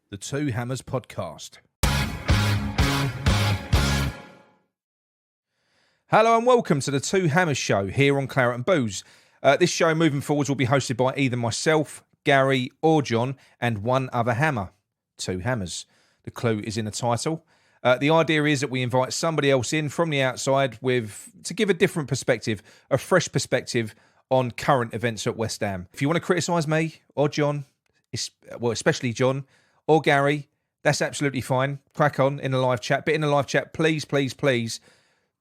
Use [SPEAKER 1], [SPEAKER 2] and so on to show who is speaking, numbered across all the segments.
[SPEAKER 1] The Two Hammers Podcast. Hello and welcome to the Two Hammers Show here on Claret and Booze. This show moving forwards will be hosted by either myself, Gary or John and one other hammer. Two Hammers. The clue is in the title. The idea is that we invite somebody else in from the outside to give a different perspective, a fresh perspective on current events at West Ham. If you want to criticise me or John, especially John, or Gary, that's absolutely fine. Crack on in the live chat. But in the live chat, please, please, please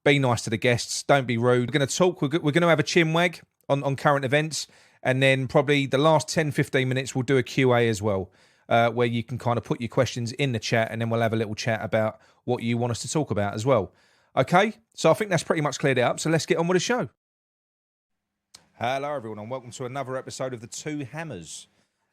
[SPEAKER 1] be nice to the guests. Don't be rude. We're going to talk. We're going to have a chinwag on current events. And then probably the last 10, 15 minutes, we'll do a QA as well, where you can kind of put your questions in the chat and then we'll have a little chat about what you want us to talk about as well. Okay? So I think that's pretty much cleared up. So let's get on with the show. Hello, everyone, and welcome to another episode of The Two Hammers.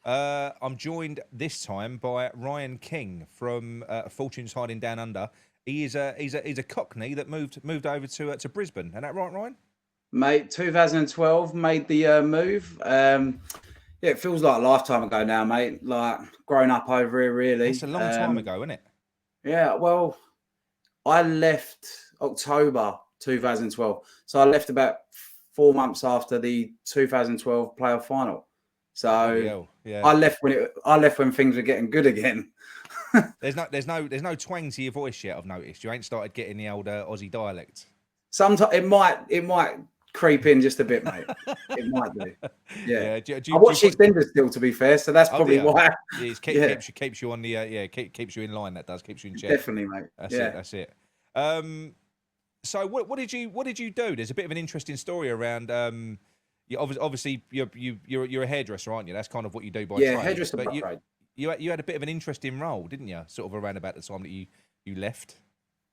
[SPEAKER 1] I'm joined this time by Ryan King from Fortune's Hiding Down Under. He's a Cockney that moved over to Brisbane. Isn't that right, Ryan?
[SPEAKER 2] Mate, 2012 made the move. Yeah, it feels like a lifetime ago now, mate. Like grown up over here, really.
[SPEAKER 1] It's a long time ago, isn't it?
[SPEAKER 2] Yeah, well, I left October 2012, so I left about 4 months after the 2012 playoff final. So
[SPEAKER 1] yeah.
[SPEAKER 2] I left when things were getting good again.
[SPEAKER 1] There's no twang to your voice yet. I've noticed you ain't started getting the old Aussie dialect.
[SPEAKER 2] Sometimes it might creep in just a bit, mate. It might do. Yeah. I watch EastEnders still, to be fair, so that's probably why.
[SPEAKER 1] Yeah, keeps you on the keeps you in line. That does keeps you in check.
[SPEAKER 2] Definitely, mate.
[SPEAKER 1] That's it. So what did you do? There's a bit of an interesting story around. Obviously you're a hairdresser, aren't you? That's kind of what you do by trade.
[SPEAKER 2] Hairdresser by
[SPEAKER 1] trade. You had a bit of an interesting role, didn't you? Sort of around about the time that you left.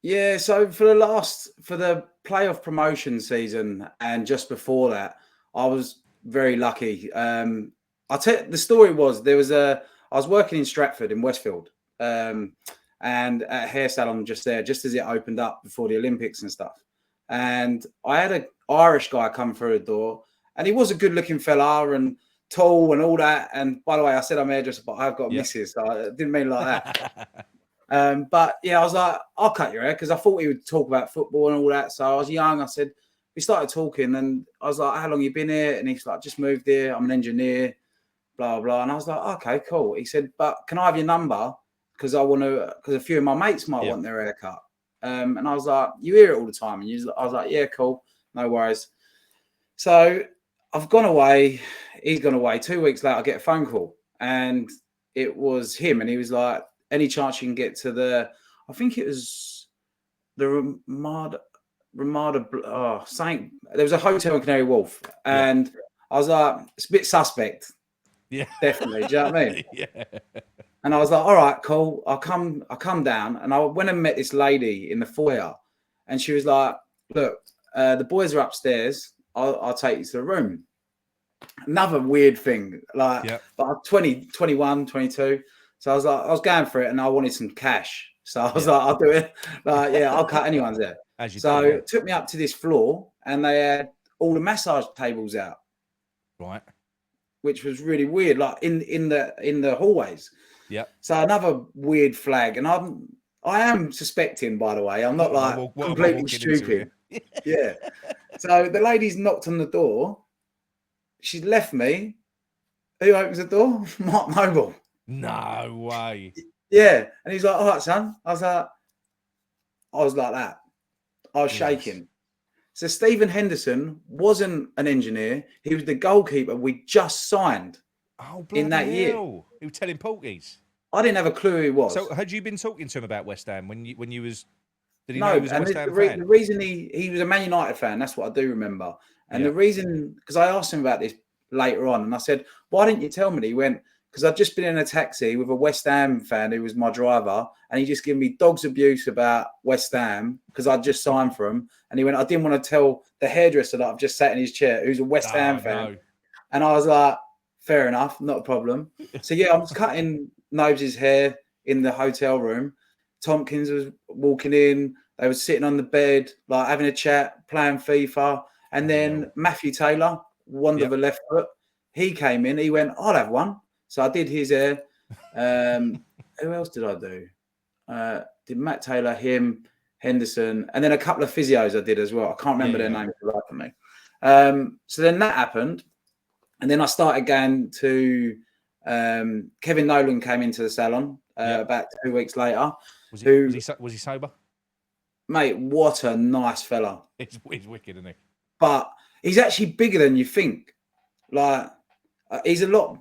[SPEAKER 2] Yeah, so for the playoff promotion season and just before that, I was very lucky. I'll tell you, the story was I was working in Stratford in Westfield, and at a hair salon just as it opened up before the Olympics and stuff. And I had an Irish guy come through the door, and he was a good-looking fella and tall and all that. And by the way, I said I'm a hairdresser, but I've got misses, so I didn't mean like that. But yeah, I was like, I'll cut your hair, because I thought he would talk about football and all that. So I was young. I said, we started talking, and I was like, how long you been here? And he's like, just moved here. I'm an engineer, blah, blah. And I was like, okay, cool. He said, but can I have your number? Because a few of my mates might want their hair cut. And I was like, you hear it all the time. And I was like, yeah, cool. No worries. So I've gone away. He's gone away. 2 weeks later, I get a phone call, and it was him. And he was like, any chance you can get to I think it was the Ramada, there was a hotel in Canary Wharf. And I was like, it's a bit suspect.
[SPEAKER 1] Yeah.
[SPEAKER 2] Definitely. Do you know what I mean?
[SPEAKER 1] Yeah.
[SPEAKER 2] And I was like, all right, cool. I'll come down. And I went and met this lady in the foyer. And she was like, look, the boys are upstairs. I'll take you to the room. Another weird thing, but I'm 20, 21, 22. So I was going for it, and I wanted some cash. So I was like, I'll do it. I'll cut anyone's hair. So it took me up to this floor, and they had all the massage tables out.
[SPEAKER 1] Right.
[SPEAKER 2] Which was really weird, like in the hallways. Yeah. So another weird flag. And I am suspecting, by the way. I'm not completely stupid. Yeah. So the lady's knocked on the door. She's left me. Who opens the door? Mark Noble.
[SPEAKER 1] No way.
[SPEAKER 2] Yeah. And he's like, all right, son. I was like that. I was shaking. So Stephen Henderson wasn't an engineer. He was the goalkeeper we just signed in that year.
[SPEAKER 1] He was telling Porkies.
[SPEAKER 2] I didn't have a clue who he was.
[SPEAKER 1] So had you been talking to him about West Ham when you was... Did he
[SPEAKER 2] know he was a West Ham fan? The reason he was a Man United fan, that's what I do remember. And the reason... Because I asked him about this later on, and I said, why didn't you tell me? And he went... Because I'd just been in a taxi with a West Ham fan who was my driver, and he just gave me dog's abuse about West Ham because I'd just signed for him. And he went, I didn't want to tell the hairdresser that I've just sat in his chair, who's a West Ham fan. No. And I was like, fair enough, not a problem. So I was cutting Nobes' hair in the hotel room. Tompkins was walking in. They were sitting on the bed, like having a chat, playing FIFA. And then Matthew Taylor, wonder of a left foot, he came in. He went, I'll have one. So I did his hair. who else did I do? Did Matt Taylor, him, Henderson, and then a couple of physios I did as well. I can't remember their names for the life of me. So then that happened, and then I started going to Kevin Nolan came into the salon about 2 weeks later.
[SPEAKER 1] Was he sober?
[SPEAKER 2] Mate, what a nice fella.
[SPEAKER 1] He's wicked, isn't he?
[SPEAKER 2] But he's actually bigger than you think. Like, he's a lot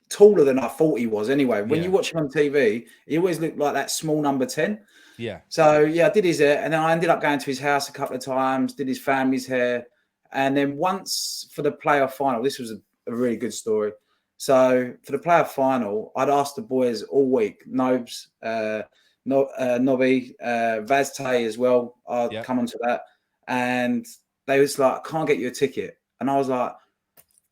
[SPEAKER 2] taller than I thought he was anyway. When you watch him on TV, he always looked like that small number 10.
[SPEAKER 1] Yeah.
[SPEAKER 2] So, I did his hair. And then I ended up going to his house a couple of times, did his family's hair. And then once for the playoff final, this was a really good story. So for the playoff final, I'd asked the boys all week, Nobes, Nobby, Vaz Tay as well. I'd come onto that. And they was like, I can't get you a ticket. And I was like,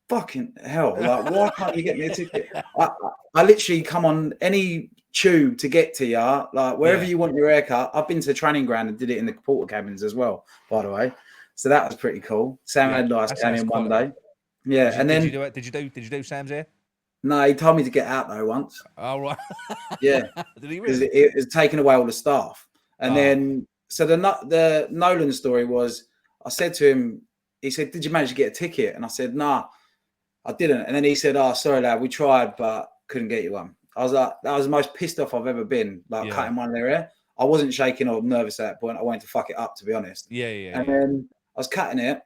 [SPEAKER 2] fucking hell. Like, why can't you get me a ticket? I literally come on any tube to get to you, like wherever you want your haircut. I've been to the training ground and did it in the porter cabins as well, by the way. So that was pretty cool. Sam Allardyce came in one day. Yeah. Did
[SPEAKER 1] you do Sam's hair?
[SPEAKER 2] No, he told me to get out though once.
[SPEAKER 1] Oh, right.
[SPEAKER 2] Yeah.
[SPEAKER 1] Did he really?
[SPEAKER 2] It was taking away all the staff. And then, so the Nolan story was, I said to him, he said, did you manage to get a ticket? And I said, nah, I didn't. And then he said, oh, sorry, lad, we tried, but couldn't get you one. I was like, that was the most pissed off I've ever been, like cutting one of their hair. I wasn't shaking or nervous at that point. I wanted to fuck it up, to be honest. And then I was cutting it.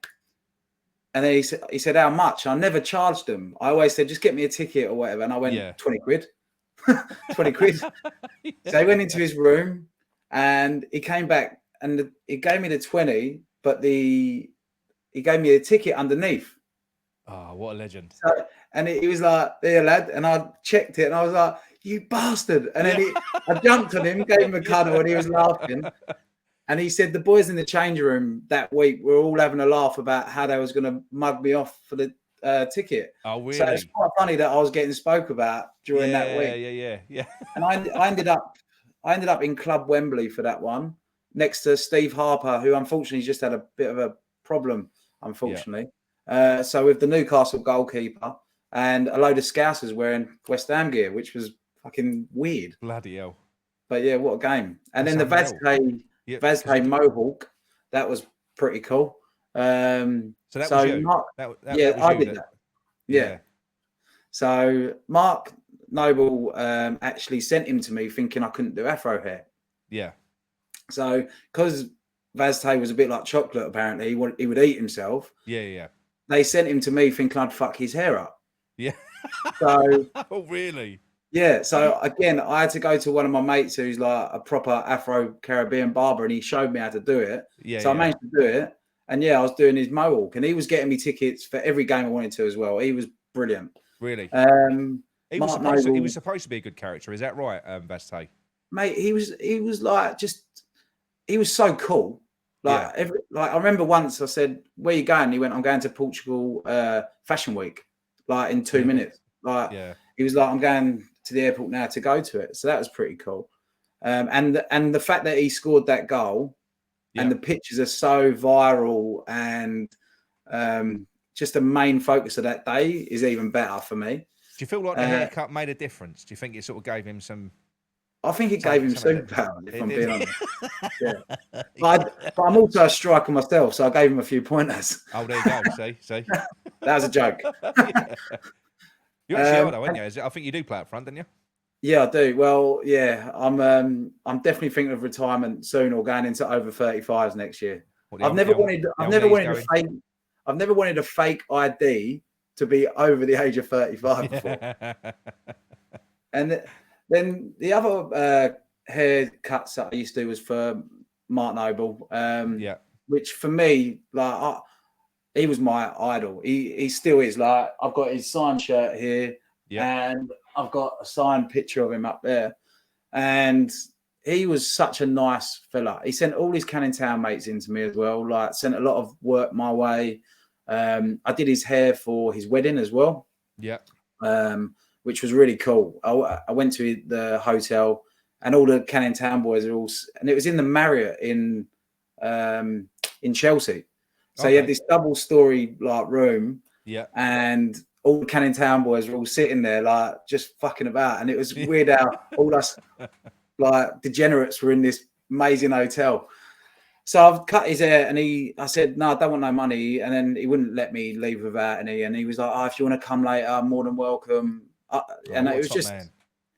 [SPEAKER 2] And then he said, how much? I never charged them. I always said, just get me a ticket or whatever. And I went, 20 quid. 20 quid. So he went into his room and he came back and he gave me the 20, but he gave me a ticket underneath.
[SPEAKER 1] Oh, what a legend.
[SPEAKER 2] So, and he was like, there, lad. And I checked it and I was like, you bastard. And then I jumped on him, gave him a cuddle, and he was laughing. And he said the boys in the change room that week were all having a laugh about how they was going to mug me off for the ticket.
[SPEAKER 1] Oh, really?
[SPEAKER 2] So it's quite funny that I was getting spoke about during that week.
[SPEAKER 1] Yeah.
[SPEAKER 2] And I ended up in Club Wembley for that one, next to Steve Harper, who unfortunately just had a bit of a problem, unfortunately. So with the Newcastle goalkeeper and a load of Scousers wearing West Ham gear, which was fucking weird.
[SPEAKER 1] Bloody hell.
[SPEAKER 2] But yeah, what a game. And then the Vazquez Mohawk, that was pretty cool.
[SPEAKER 1] So that was you?
[SPEAKER 2] Mark,
[SPEAKER 1] I did that.
[SPEAKER 2] Yeah. So Mark Noble actually sent him to me thinking I couldn't do afro hair.
[SPEAKER 1] Yeah.
[SPEAKER 2] So because Vazquez was a bit like chocolate, apparently, he would eat himself.
[SPEAKER 1] Yeah.
[SPEAKER 2] They sent him to me thinking I'd fuck his hair up.
[SPEAKER 1] Yeah.
[SPEAKER 2] So.
[SPEAKER 1] Oh, really?
[SPEAKER 2] Yeah, so again, I had to go to one of my mates who's like a proper Afro-Caribbean barber, and he showed me how to do it. I managed to do it, and I was doing his mohawk, and he was getting me tickets for every game I wanted to as well. He was brilliant.
[SPEAKER 1] Really? He was supposed to be a good character. Is that right, Vazquez?
[SPEAKER 2] Mate, he was like he was so cool. Like I remember once I said, "Where you going?" He went, "I'm going to Portugal Fashion Week, like in 2 minutes." He was like, "I'm going to the airport now to go to it." So that was pretty cool. And the fact that he scored that goal and the pictures are so viral and just the main focus of that day is even better for me.
[SPEAKER 1] Do you feel like the haircut made a difference? Do you think it sort of gave him some?
[SPEAKER 2] I think it gave him superpower, if I'm being honest. But I'm also a striker myself, so I gave him a few pointers.
[SPEAKER 1] Oh, there you go. See?
[SPEAKER 2] That was a joke.
[SPEAKER 1] You actually are, though, aren't you? I think you do play up front, don't you?
[SPEAKER 2] Yeah, I do. Well, yeah, I'm definitely thinking of retirement soon or going into over 35s next year. I've never wanted a fake ID to be over the age of 35 before. And then the other haircuts that I used to do was for Mark Noble. Which for me, like he was my idol. He still is. Like I've got his signed shirt here, and I've got a signed picture of him up there. And he was such a nice fella. He sent all his Canning Town mates into me as well. Like sent a lot of work my way. I did his hair for his wedding as well.
[SPEAKER 1] Yeah.
[SPEAKER 2] Which was really cool. I went to the hotel, and all the Canning Town boys are all, and it was in the Marriott in Chelsea. So you had this double-story like room,
[SPEAKER 1] Yeah.
[SPEAKER 2] And all the Canning Town boys were all sitting there like just fucking about, and it was weird how all us like degenerates were in this amazing hotel. So I've cut his hair, and I said, no, I don't want no money. And then he wouldn't let me leave without any. And he was like, oh, if you want to come later, I'm more than welcome. And it was just, man.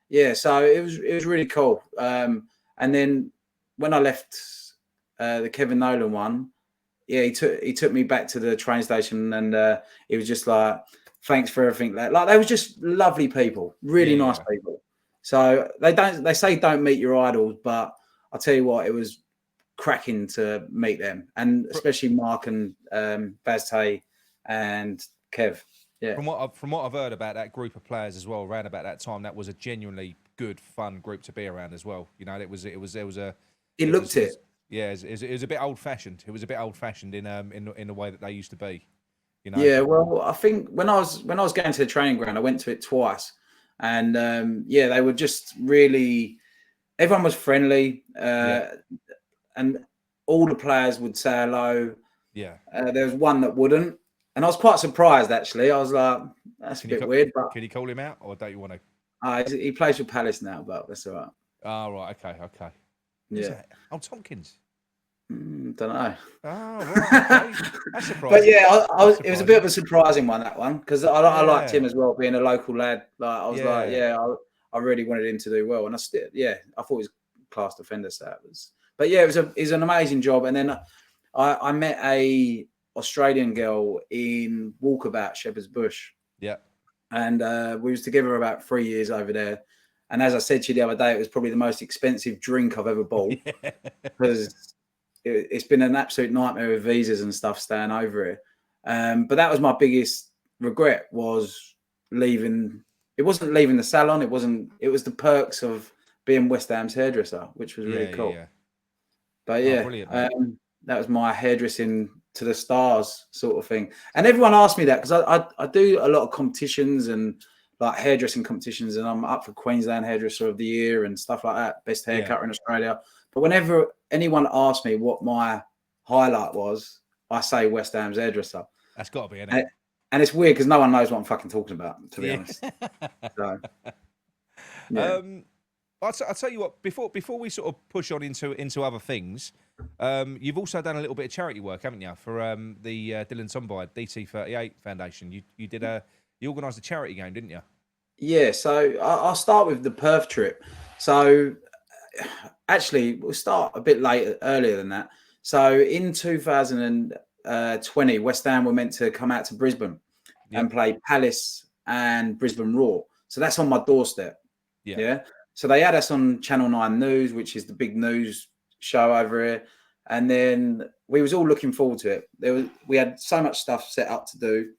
[SPEAKER 2] Yeah. So it was really cool. And then when I left the Kevin Nolan one, yeah, he took me back to the train station, and he was just like, thanks for everything. Like they was just lovely people, really nice people. So they say don't meet your idols, but I'll tell you what, it was cracking to meet them, and especially Mark and Baz Tay and Kev. Yeah.
[SPEAKER 1] From what I've heard about that group of players as well, around about that time, that was a genuinely good, fun group to be around as well. You know, it was.
[SPEAKER 2] Yeah, it was
[SPEAKER 1] a bit old fashioned. It was a bit old fashioned in the way that they used to be. You know.
[SPEAKER 2] Yeah. Well, I think when I was going to the training ground, I went to it twice, and they were just really. Everyone was friendly. And all the players would say hello.
[SPEAKER 1] Yeah.
[SPEAKER 2] There was one that wouldn't. And I was quite surprised, actually. I was like, that's a bit weird. But
[SPEAKER 1] can you call him out, or don't you want
[SPEAKER 2] to? He plays for Palace now, but that's all right.
[SPEAKER 1] Oh, right. Okay.
[SPEAKER 2] Yeah.
[SPEAKER 1] Oh, Tompkins.
[SPEAKER 2] Don't know.
[SPEAKER 1] Oh, right. Okay. That's surprising.
[SPEAKER 2] But yeah, it was a bit of a surprising one, that one, because I liked him as well, being a local lad. Like I was I really wanted him to do well. And I thought he was a class defender, so that was. But yeah, it was an amazing job. And then I met a Australian girl in Walkabout, Shepherd's Bush.
[SPEAKER 1] Yeah.
[SPEAKER 2] And we was together about 3 years over there. And as I said to you the other day, it was probably the most expensive drink I've ever bought. Because it's been an absolute nightmare with visas and stuff staying over here. But that was my biggest regret, was leaving. It wasn't leaving the salon. It was the perks of being West Ham's hairdresser, which was really cool. Yeah. But that was my hairdressing to the stars sort of thing. And everyone asked me that, because I do a lot of competitions and like hairdressing competitions, and I'm up for Queensland Hairdresser of the Year and stuff like that, best haircutter in Australia. But whenever anyone asks me what my highlight was, I say West Ham's hairdresser.
[SPEAKER 1] That's got to be, isn't it?
[SPEAKER 2] And it's weird because no one knows what I'm fucking talking about, to be honest. So, yeah.
[SPEAKER 1] I'll tell you what. Before we sort of push on into other things, you've also done a little bit of charity work, haven't you, for the Dylan Tombide DT38 Foundation? You organised a charity game, didn't you?
[SPEAKER 2] Yeah. So I'll start with the Perth trip. So actually, we'll start a bit earlier than that. So in 2020, West Ham were meant to come out to Brisbane and play Palace and Brisbane Roar. So that's on my doorstep. Yeah. So they had us on Channel 9 News, which is the big news show over here. And then we was all looking forward to it. We had so much stuff set up to do.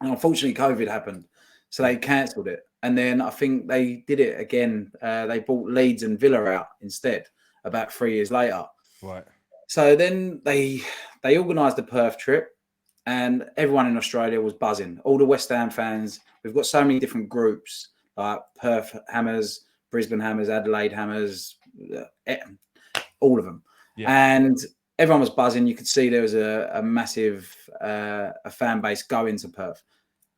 [SPEAKER 2] And unfortunately, COVID happened. So they cancelled it. And then I think they did it again. They bought Leeds and Villa out instead about 3 years later.
[SPEAKER 1] Right.
[SPEAKER 2] So then they organised the Perth trip, and everyone in Australia was buzzing. All the West Ham fans. We've got so many different groups, like Perth Hammers, Brisbane Hammers, Adelaide Hammers, all of them. Yeah. And everyone was buzzing. You could see there was a massive a fan base going to Perth.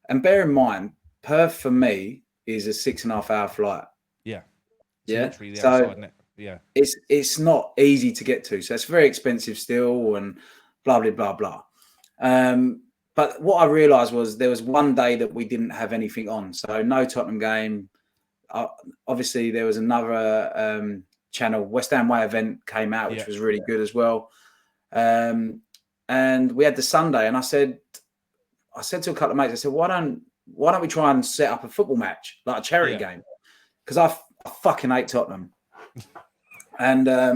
[SPEAKER 2] And bear in mind, Perth for me is a 6.5 hour flight.
[SPEAKER 1] Yeah.
[SPEAKER 2] Yeah.
[SPEAKER 1] Literally the outside, isn't it? Yeah.
[SPEAKER 2] It's not easy to get to. So it's very expensive still, and blah, blah, blah, blah. But what I realised was there was one day that we didn't have anything on. So no Tottenham game. Obviously, there was another channel, West Ham Way event came out, which was really good as well. And we had the Sunday, and I said to a couple of mates, I said, why don't we try and set up a football match, like a charity game? Because I fucking hate Tottenham. And I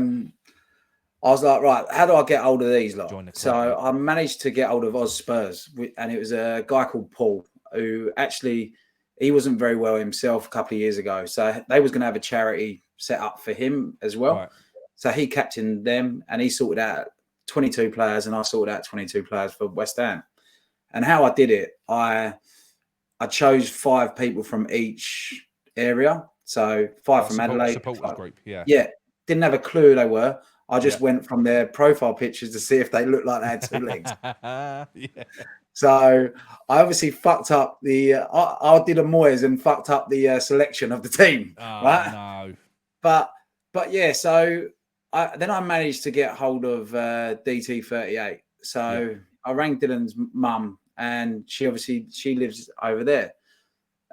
[SPEAKER 2] was like, right, how do I get hold of these lot? So I managed to get hold of Oz Spurs, and it was a guy called Paul, who actually, he wasn't very well himself a couple of years ago. So they was going to have a charity set up for him as well. Right. So he captained them, and he sorted out 22 players, and I sorted out 22 players for West Ham. And how I did it, I chose 5 people from each area. So 5 from Adelaide.
[SPEAKER 1] Supporters group, yeah.
[SPEAKER 2] Yeah. Didn't have a clue who they were. I just went from their profile pictures to see if they looked like they had 2 legs. So I obviously fucked up the. I did a Moyes and fucked up the selection of the team.
[SPEAKER 1] Oh,
[SPEAKER 2] right?
[SPEAKER 1] no.
[SPEAKER 2] But yeah, so then I managed to get hold of DT38. So I rang Dylan's mum, and she lives over there,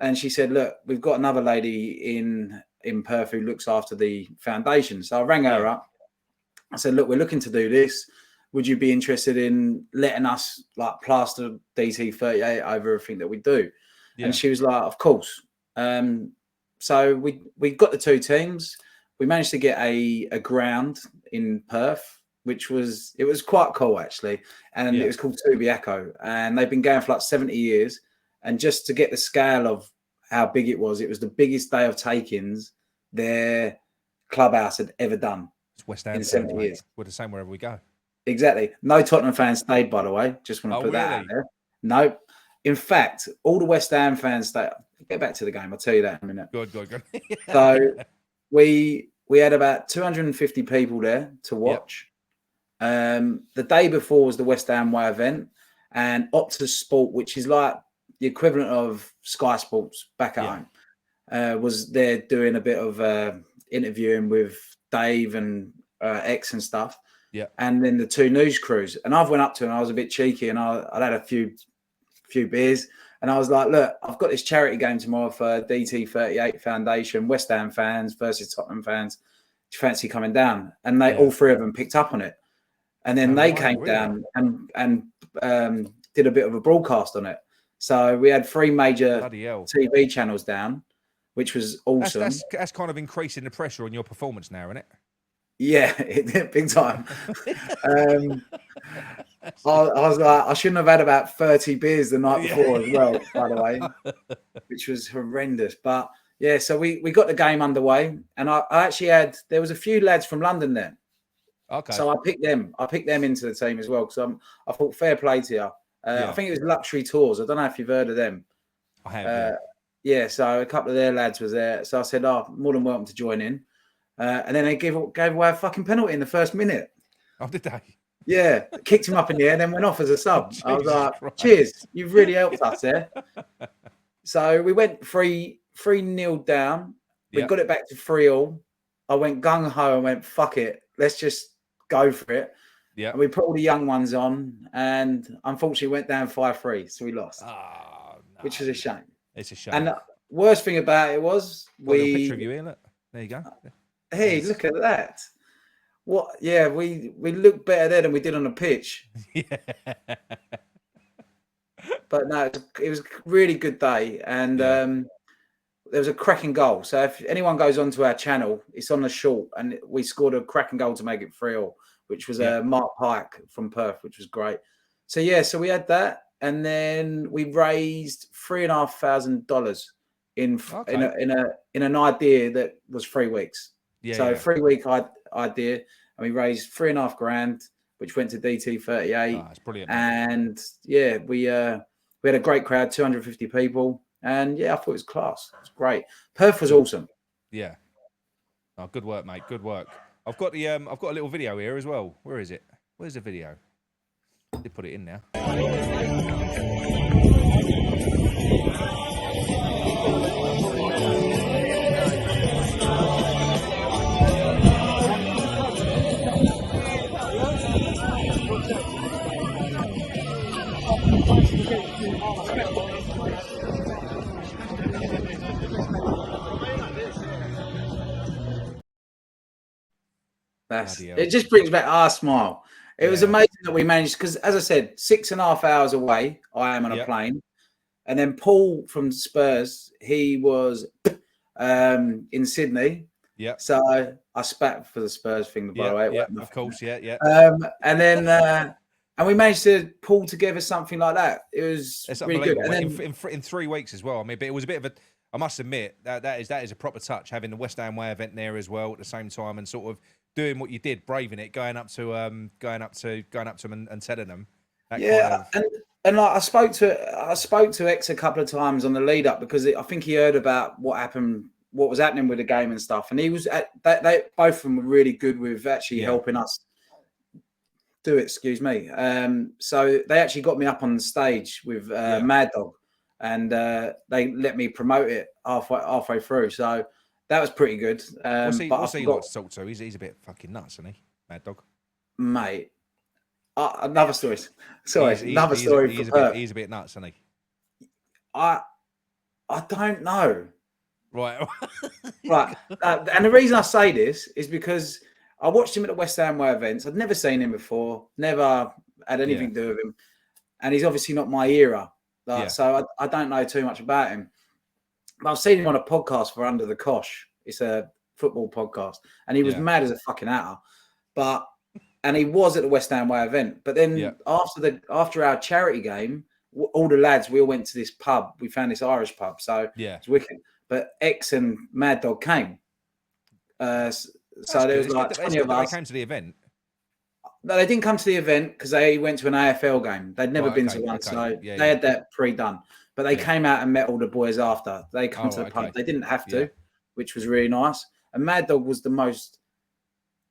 [SPEAKER 2] and she said, "Look, we've got another lady in Perth who looks after the foundation." So I rang her up. I said, "Look, we're looking to do this. Would you be interested in letting us like plaster DT38 over everything that we do?"
[SPEAKER 1] Yeah.
[SPEAKER 2] And she was like, "Of course." So we got the two teams. We managed to get a ground in Perth, which was quite cool actually, and it was called Subiaco, and they've been going for like 70 years. And just to get the scale of how big it was the biggest day of take-ins their clubhouse had ever done.
[SPEAKER 1] It's West Ham
[SPEAKER 2] in 70 years.
[SPEAKER 1] We're the same wherever we go.
[SPEAKER 2] Exactly. No Tottenham fans stayed, by the way. Just want to put that out there. No. In fact, all the West Ham fans stayed. Get back to the game. I'll tell you that in a minute.
[SPEAKER 1] Good.
[SPEAKER 2] So we had about 250 people there to watch. The day before was the West Ham Way event, and Optus Sport, which is like the equivalent of Sky Sports back at home, was there doing a bit of interviewing with Dave and X and stuff.
[SPEAKER 1] Yeah.
[SPEAKER 2] And then the two news crews. And I went up to him. I was a bit cheeky, and I'd had a few beers. And I was like, "Look, I've got this charity game tomorrow for DT38 Foundation, West Ham fans versus Tottenham fans. Do you fancy coming down?" And they all three of them picked up on it. And then they came down and did a bit of a broadcast on it. So we had 3 major TV channels down, which was awesome.
[SPEAKER 1] That's kind of increasing the pressure on your performance now, isn't it?
[SPEAKER 2] Yeah, big time. I was like, I shouldn't have had about 30 beers the night before as well, by the way, which was horrendous. But yeah, so we got the game underway, and I actually there was a few lads from London there.
[SPEAKER 1] Okay.
[SPEAKER 2] So I picked them into the team as well, because I thought fair play to you. I think it was Luxury Tours. I don't know if you've heard of them.
[SPEAKER 1] I have.
[SPEAKER 2] Yeah, so a couple of their lads was there. So I said, "Oh, more than welcome to join in." And then they gave away a fucking penalty in the first minute.
[SPEAKER 1] Oh, did they?
[SPEAKER 2] Yeah, kicked him up in the air, then went off as a sub. I was like, Christ. "Cheers, you've really helped us there." So we went 3-0 down. We got it back to 3-3. I went gung ho and went, "Fuck it, let's just go for it."
[SPEAKER 1] Yeah.
[SPEAKER 2] And we put all the young ones on, and unfortunately went down 5-3, so we lost.
[SPEAKER 1] Oh, no.
[SPEAKER 2] Which is a shame.
[SPEAKER 1] It's a shame.
[SPEAKER 2] And the worst thing about it was
[SPEAKER 1] a picture of you here, look. There you go.
[SPEAKER 2] Hey, look at that. What? Yeah, we looked better there than we did on the pitch.
[SPEAKER 1] Yeah.
[SPEAKER 2] But no, it was a really good day, and there was a cracking goal. So if anyone goes onto our channel, it's on the short, and we scored a cracking goal to make it 3-3, which was Mark Pike from Perth, which was great. So yeah, so we had that, and then we raised $3,500 in an idea that was 3 weeks. So 3-week idea, and we raised $3,500, which went to DT38.
[SPEAKER 1] Oh, that's brilliant.
[SPEAKER 2] And yeah, we had a great crowd, 250 people, and yeah, I thought it was class. It was great. Perth was awesome.
[SPEAKER 1] Yeah. Oh, good work, mate. Good work. I've got a little video here as well. Where is it? Where's the video? They put it in now.
[SPEAKER 2] It just brings back our smile. It was amazing that we managed, because as I said, 6.5 hours away I am on a plane, and then Paul from Spurs, he was in Sydney.
[SPEAKER 1] Yeah.
[SPEAKER 2] So I spat for the Spurs thing, by the way.
[SPEAKER 1] Yeah, of course. Yeah.
[SPEAKER 2] And then and we managed to pull together something like that. It was really good. And then
[SPEAKER 1] in 3 weeks as well. I mean, but it was a bit of a. I must admit that is a proper touch, having the West Ham Way event there as well at the same time, and sort of doing what you did, braving it, going up to them and telling them.
[SPEAKER 2] And like I spoke to X a couple of times on the lead up, because I think he heard about what was happening with the game and stuff, and he was both of them were really good with actually helping us do it. Excuse me. So they actually got me up on stage with Mad Dog, and they let me promote it halfway through. So that was pretty good.
[SPEAKER 1] What's
[SPEAKER 2] But
[SPEAKER 1] he like to talk to? He's a bit fucking nuts, isn't he, Mad Dog?
[SPEAKER 2] mate. Another story. Sorry, another story.
[SPEAKER 1] He's a bit nuts, isn't he?
[SPEAKER 2] I don't know.
[SPEAKER 1] Right.
[SPEAKER 2] Right. And the reason I say this is because I watched him at the West Ham Way events. I'd never seen him before, never had anything to do with him. And he's obviously not my era. So I don't know too much about him. But I've seen him on a podcast for Under the Cosh. It's a football podcast. And he was mad as a fucking hatter. And he was at the West Ham Way event. But then after our charity game, all the lads, we all went to this pub. We found this Irish pub. So it's wicked. But X and Mad Dog came. So there was like 20 of us.
[SPEAKER 1] They came to the event.
[SPEAKER 2] No, they didn't come to the event because they went to an AFL game. They'd never been to one, so they had that pre-done. But they came out and met all the boys after. They come to the pub. They didn't have to, which was really nice. And Mad Dog was the most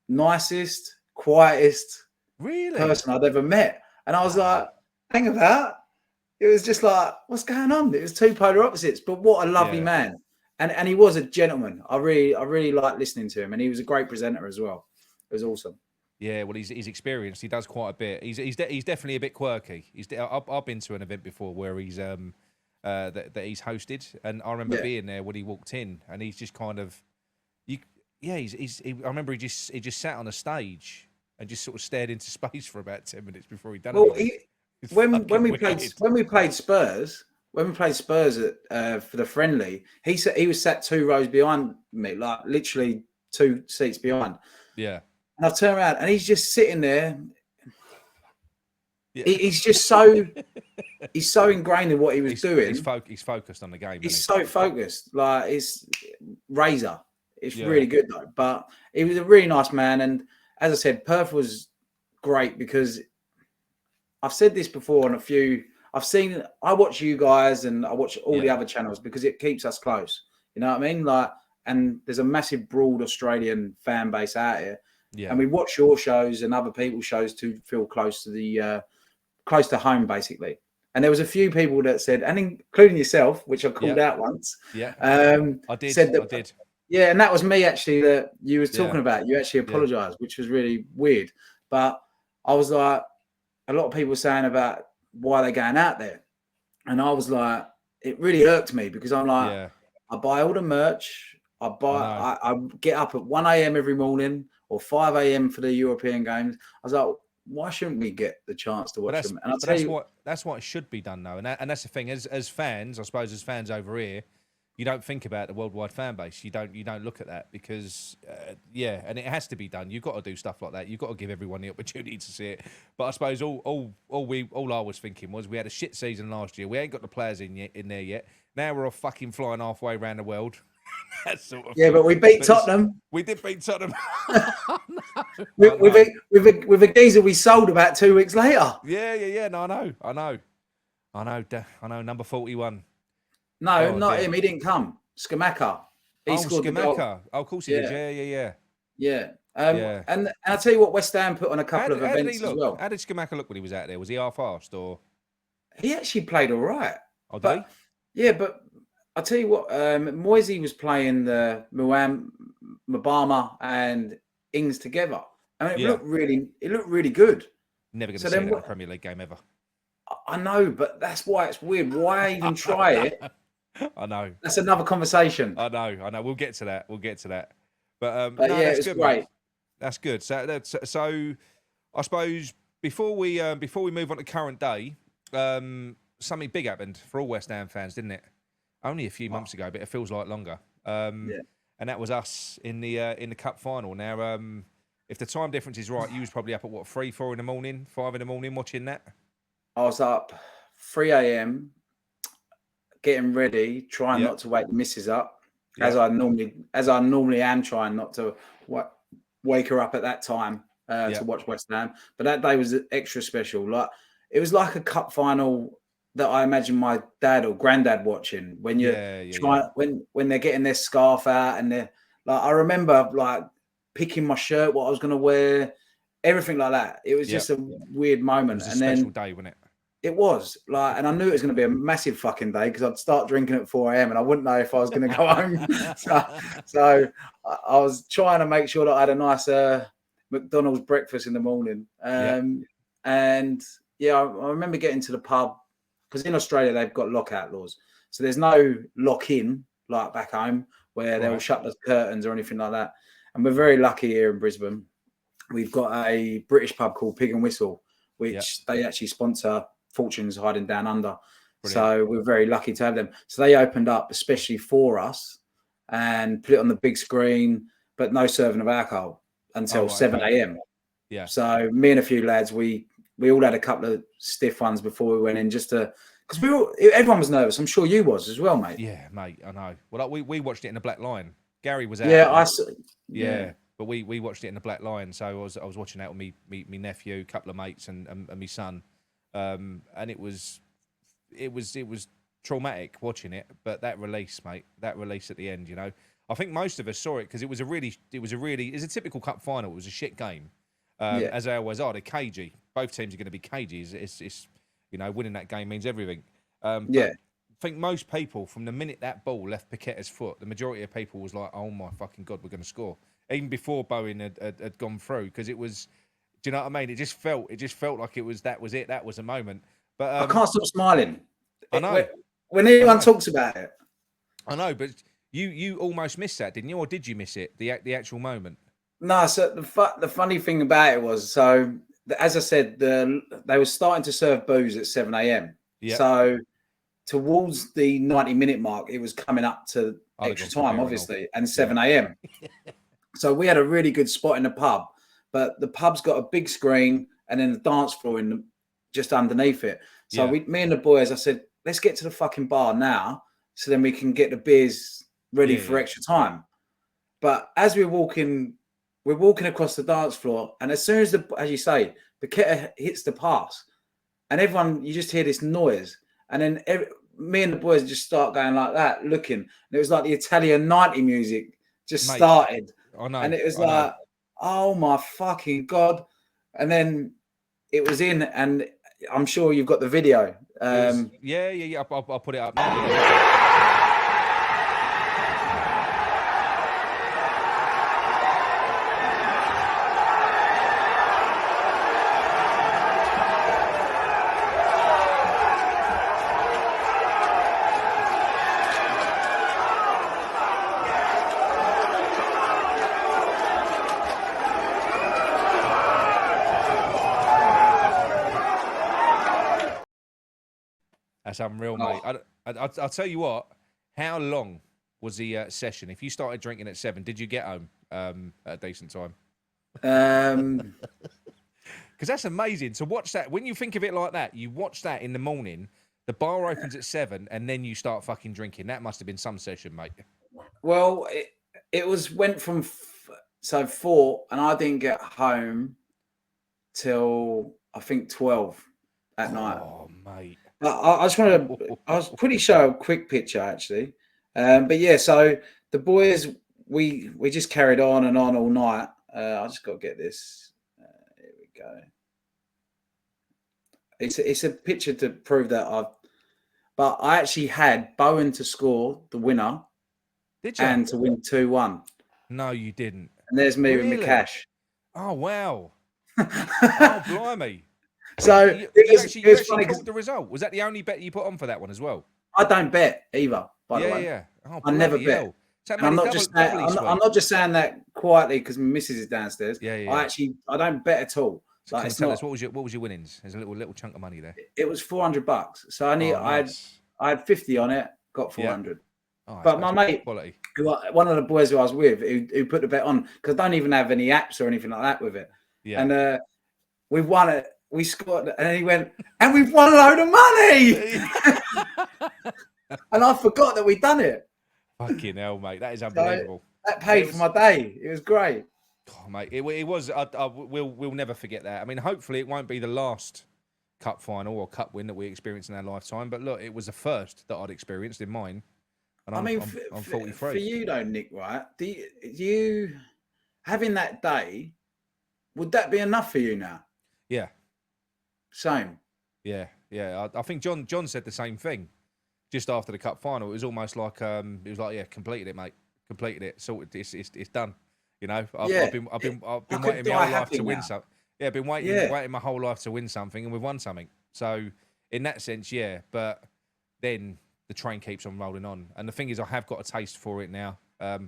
[SPEAKER 2] nicest, quietest person I'd ever met. And I was like, hang about. It was just like, what's going on? It was two polar opposites, but what a lovely man. And he was a gentleman. I really liked listening to him, and he was a great presenter as well. It was awesome.
[SPEAKER 1] Yeah, well, he's experienced. He does quite a bit. He's definitely a bit quirky. I've been to an event before where he's that he's hosted, and I remember being there when he walked in, and he's just kind of I remember he just sat on a stage and just sort of stared into space for about 10 minutes before he done it.
[SPEAKER 2] When we played Spurs. When we played Spurs for the friendly, he was sat 2 rows behind me, like literally 2 seats behind.
[SPEAKER 1] Yeah.
[SPEAKER 2] And I turned around and he's just sitting there. Yeah. He's just so ingrained in what he was doing.
[SPEAKER 1] He's focused on the game.
[SPEAKER 2] He's so focused. Like it's razor. It's really good though. But he was a really nice man. And as I said, Perth was great because I've said this before on a few. I watch you guys and I watch all the other channels because it keeps us close. You know what I mean? Like, and there's a massive, broad Australian fan base out here. Yeah. And we watch your shows and other people's shows to feel close to home, basically. And there was a few people that said, and including yourself, which I called out once.
[SPEAKER 1] Yeah. I did. I did.
[SPEAKER 2] Yeah, and that was me actually that you was talking about. You actually apologized, which was really weird. But I was like, a lot of people were saying about why they're going out there. And I was like, it really irked me because I'm like, I buy all the merch. I get up at 1 a.m. every morning or 5 a.m. for the European games. I was like, why shouldn't we get the chance to watch them? And
[SPEAKER 1] that's what should be done though. And that's the thing, as fans, I suppose, as fans over here, you don't think about the worldwide fan base. You don't look at that because, and it has to be done. You've got to do stuff like that. You've got to give everyone the opportunity to see it. But I suppose all I was thinking was we had a shit season last year. We ain't got the players in there yet. Now we're off fucking flying halfway around the world. That sort of thing.
[SPEAKER 2] But we beat Tottenham.
[SPEAKER 1] We did beat Tottenham.
[SPEAKER 2] with a geezer we sold about 2 weeks later.
[SPEAKER 1] Yeah. No, I know. Number 41.
[SPEAKER 2] No, not him. He didn't come. Skamaka. He scored
[SPEAKER 1] Skamaka.
[SPEAKER 2] the goal.
[SPEAKER 1] Oh, of course he did.
[SPEAKER 2] Yeah. And I'll tell you what, West Ham put on a couple of events as well.
[SPEAKER 1] How did Skamaka look when he was out there? Was he half-assed or?
[SPEAKER 2] He actually played all right.
[SPEAKER 1] Oh, did he?
[SPEAKER 2] Yeah, but I'll tell you what, Moisey was playing the Mabama and Ings together. I mean, it looked really good.
[SPEAKER 1] Never going to see that in a Premier League game ever.
[SPEAKER 2] I know, but that's why it's weird. Why even try it?
[SPEAKER 1] I know.
[SPEAKER 2] That's another conversation.
[SPEAKER 1] I know. We'll get to that. But
[SPEAKER 2] no, yeah, it's good, great. Mate.
[SPEAKER 1] That's good. So I suppose before we move on to current day, something big happened for all West Ham fans, didn't it? Only a few months ago, but it feels like longer. And that was us in the cup final. Now, if the time difference is right, you was probably up at 3, 4 in the morning, 5 in the morning watching that.
[SPEAKER 2] I was up 3 a.m. getting ready, trying not to wake the missus up, as I normally am, trying not to wake her up at that time to watch West Ham. But that day was extra special. Like it was like a cup final that I imagine my dad or granddad watching when when they're getting their scarf out and they're like, I remember like picking my shirt, what I was going to wear. everything like that. It was just a weird
[SPEAKER 1] It
[SPEAKER 2] moment.
[SPEAKER 1] was a
[SPEAKER 2] And
[SPEAKER 1] special
[SPEAKER 2] then
[SPEAKER 1] day, wasn't it?
[SPEAKER 2] it was like, and I knew it was going to be a massive fucking day because I'd start drinking at 4 a.m. and I wouldn't know if I was going to go home. So I was trying to make sure that I had a nice McDonald's breakfast in the morning. And yeah, I remember getting to the pub because in Australia they've got lockout laws, so there's no lock in like back home where they'll shut the curtains or anything like that. And we're very lucky here in Brisbane. We've got a British pub called Pig and Whistle, which they actually sponsor Fortunes Hiding Down Under. Brilliant. So we're very lucky to have them. So they opened up especially for us and put it on the big screen, but no serving of alcohol until 7 a.m.
[SPEAKER 1] Yeah.
[SPEAKER 2] So me and a few lads, we all had a couple of stiff ones before we went in just to, because everyone was nervous. I'm sure you was as well, mate.
[SPEAKER 1] Yeah, mate, I know. Well, we watched it in the Black Lion. Gary was out.
[SPEAKER 2] Yeah,
[SPEAKER 1] but we watched it in the Black Lion. So I was watching that with me nephew, a couple of mates, and my son. And it was traumatic watching it, but that release at the end, I think most of us saw it because it was a typical cup final. It was a shit game, as they always are. They're cagey. Both teams are going to be cagey. It's winning that game means everything. I think most people, from the minute that ball left Paqueta's foot, the majority of people was like, "Oh my fucking god, we're going to score!" Even before Bowen had gone through, because it was. Do you know what I mean? It just felt like that was it. That was a moment. But
[SPEAKER 2] I can't stop smiling.
[SPEAKER 1] I know.
[SPEAKER 2] When anyone talks about it.
[SPEAKER 1] I know, but you almost missed that, didn't you? Or did you miss it? The actual moment?
[SPEAKER 2] No. So the funny thing about it was, so as I said, they were starting to serve booze at 7 a.m. Yeah. So towards the 90-minute mark, it was coming up to extra time, obviously, and 7 a.m. So we had a really good spot in the pub. But the pub's got a big screen and then the dance floor just underneath it. So me and the boys, I said, let's get to the fucking bar now so then we can get the beers ready for extra time. But as we're walking across the dance floor, and as soon as as you say, Paqueta hits the pass, and everyone, you just hear this noise. And then me and the boys just start going like that, looking. And it was like the Italian 90 music just started.
[SPEAKER 1] I know.
[SPEAKER 2] And it was like, oh my fucking god! And then it was in, and I'm sure you've got the video.
[SPEAKER 1] Yeah. I'll put it up now. That's unreal, mate. I'll tell you what. How long was the session? If you started drinking at 7, did you get home at a decent time? Because that's amazing to watch that. When you think of it like that, you watch that in the morning. The bar opens at 7, and then you start fucking drinking. That must have been some session, mate.
[SPEAKER 2] Well, it went from 4, and I didn't get home till I think 12 at night.
[SPEAKER 1] Oh, mate.
[SPEAKER 2] I was pretty sure a quick picture actually, but yeah. So the boys, we just carried on and on all night. I just got to get this. Here we go. It's a picture to prove that but I actually had Bowen to score the winner.
[SPEAKER 1] Did you?
[SPEAKER 2] And to win 2-1.
[SPEAKER 1] No, you didn't.
[SPEAKER 2] And there's me with my cash.
[SPEAKER 1] Oh wow! Oh blimey!
[SPEAKER 2] So
[SPEAKER 1] you actually called the result. Was that the only bet you put on for that one as well?
[SPEAKER 2] I don't bet either. By the way,
[SPEAKER 1] Oh,
[SPEAKER 2] I never bet. I'm not just saying that quietly because my missus is downstairs.
[SPEAKER 1] Yeah.
[SPEAKER 2] I don't bet at all.
[SPEAKER 1] So like, tell us what was your winnings? There's a little chunk of money there.
[SPEAKER 2] It was $400. So I had 50 on it, got 400.
[SPEAKER 1] Oh,
[SPEAKER 2] but my mate, one of the boys who I was with, who put the bet on, because I don't even have any apps or anything like that with it. Yeah. And we won it. We scored, and then he went, and we've won a load of money. And I forgot that we'd done it.
[SPEAKER 1] Fucking hell, mate. That is unbelievable.
[SPEAKER 2] So that paid for my day. It was great.
[SPEAKER 1] Oh, mate, it was. We'll never forget that. I mean, hopefully it won't be the last cup final or cup win that we experience in our lifetime. But look, it was the first that I'd experienced in mine. And I'm 43.
[SPEAKER 2] For you though, Nick, right? Do you having that day, would that be enough for you now?
[SPEAKER 1] Yeah,
[SPEAKER 2] Same.
[SPEAKER 1] yeah, yeah. I think John said the same thing just after the cup final. It was almost like yeah, completed it, mate, completed it, sorted. It's done. You know,
[SPEAKER 2] Yeah.
[SPEAKER 1] I've been
[SPEAKER 2] I could
[SPEAKER 1] waiting my
[SPEAKER 2] die
[SPEAKER 1] whole life
[SPEAKER 2] happy
[SPEAKER 1] to win
[SPEAKER 2] now.
[SPEAKER 1] something. Yeah, I've been
[SPEAKER 2] Yeah.
[SPEAKER 1] waiting my whole life to win something, and we've won something. So in that sense, yeah. But then the train keeps on rolling on, and the thing is, I have got a taste for it now. I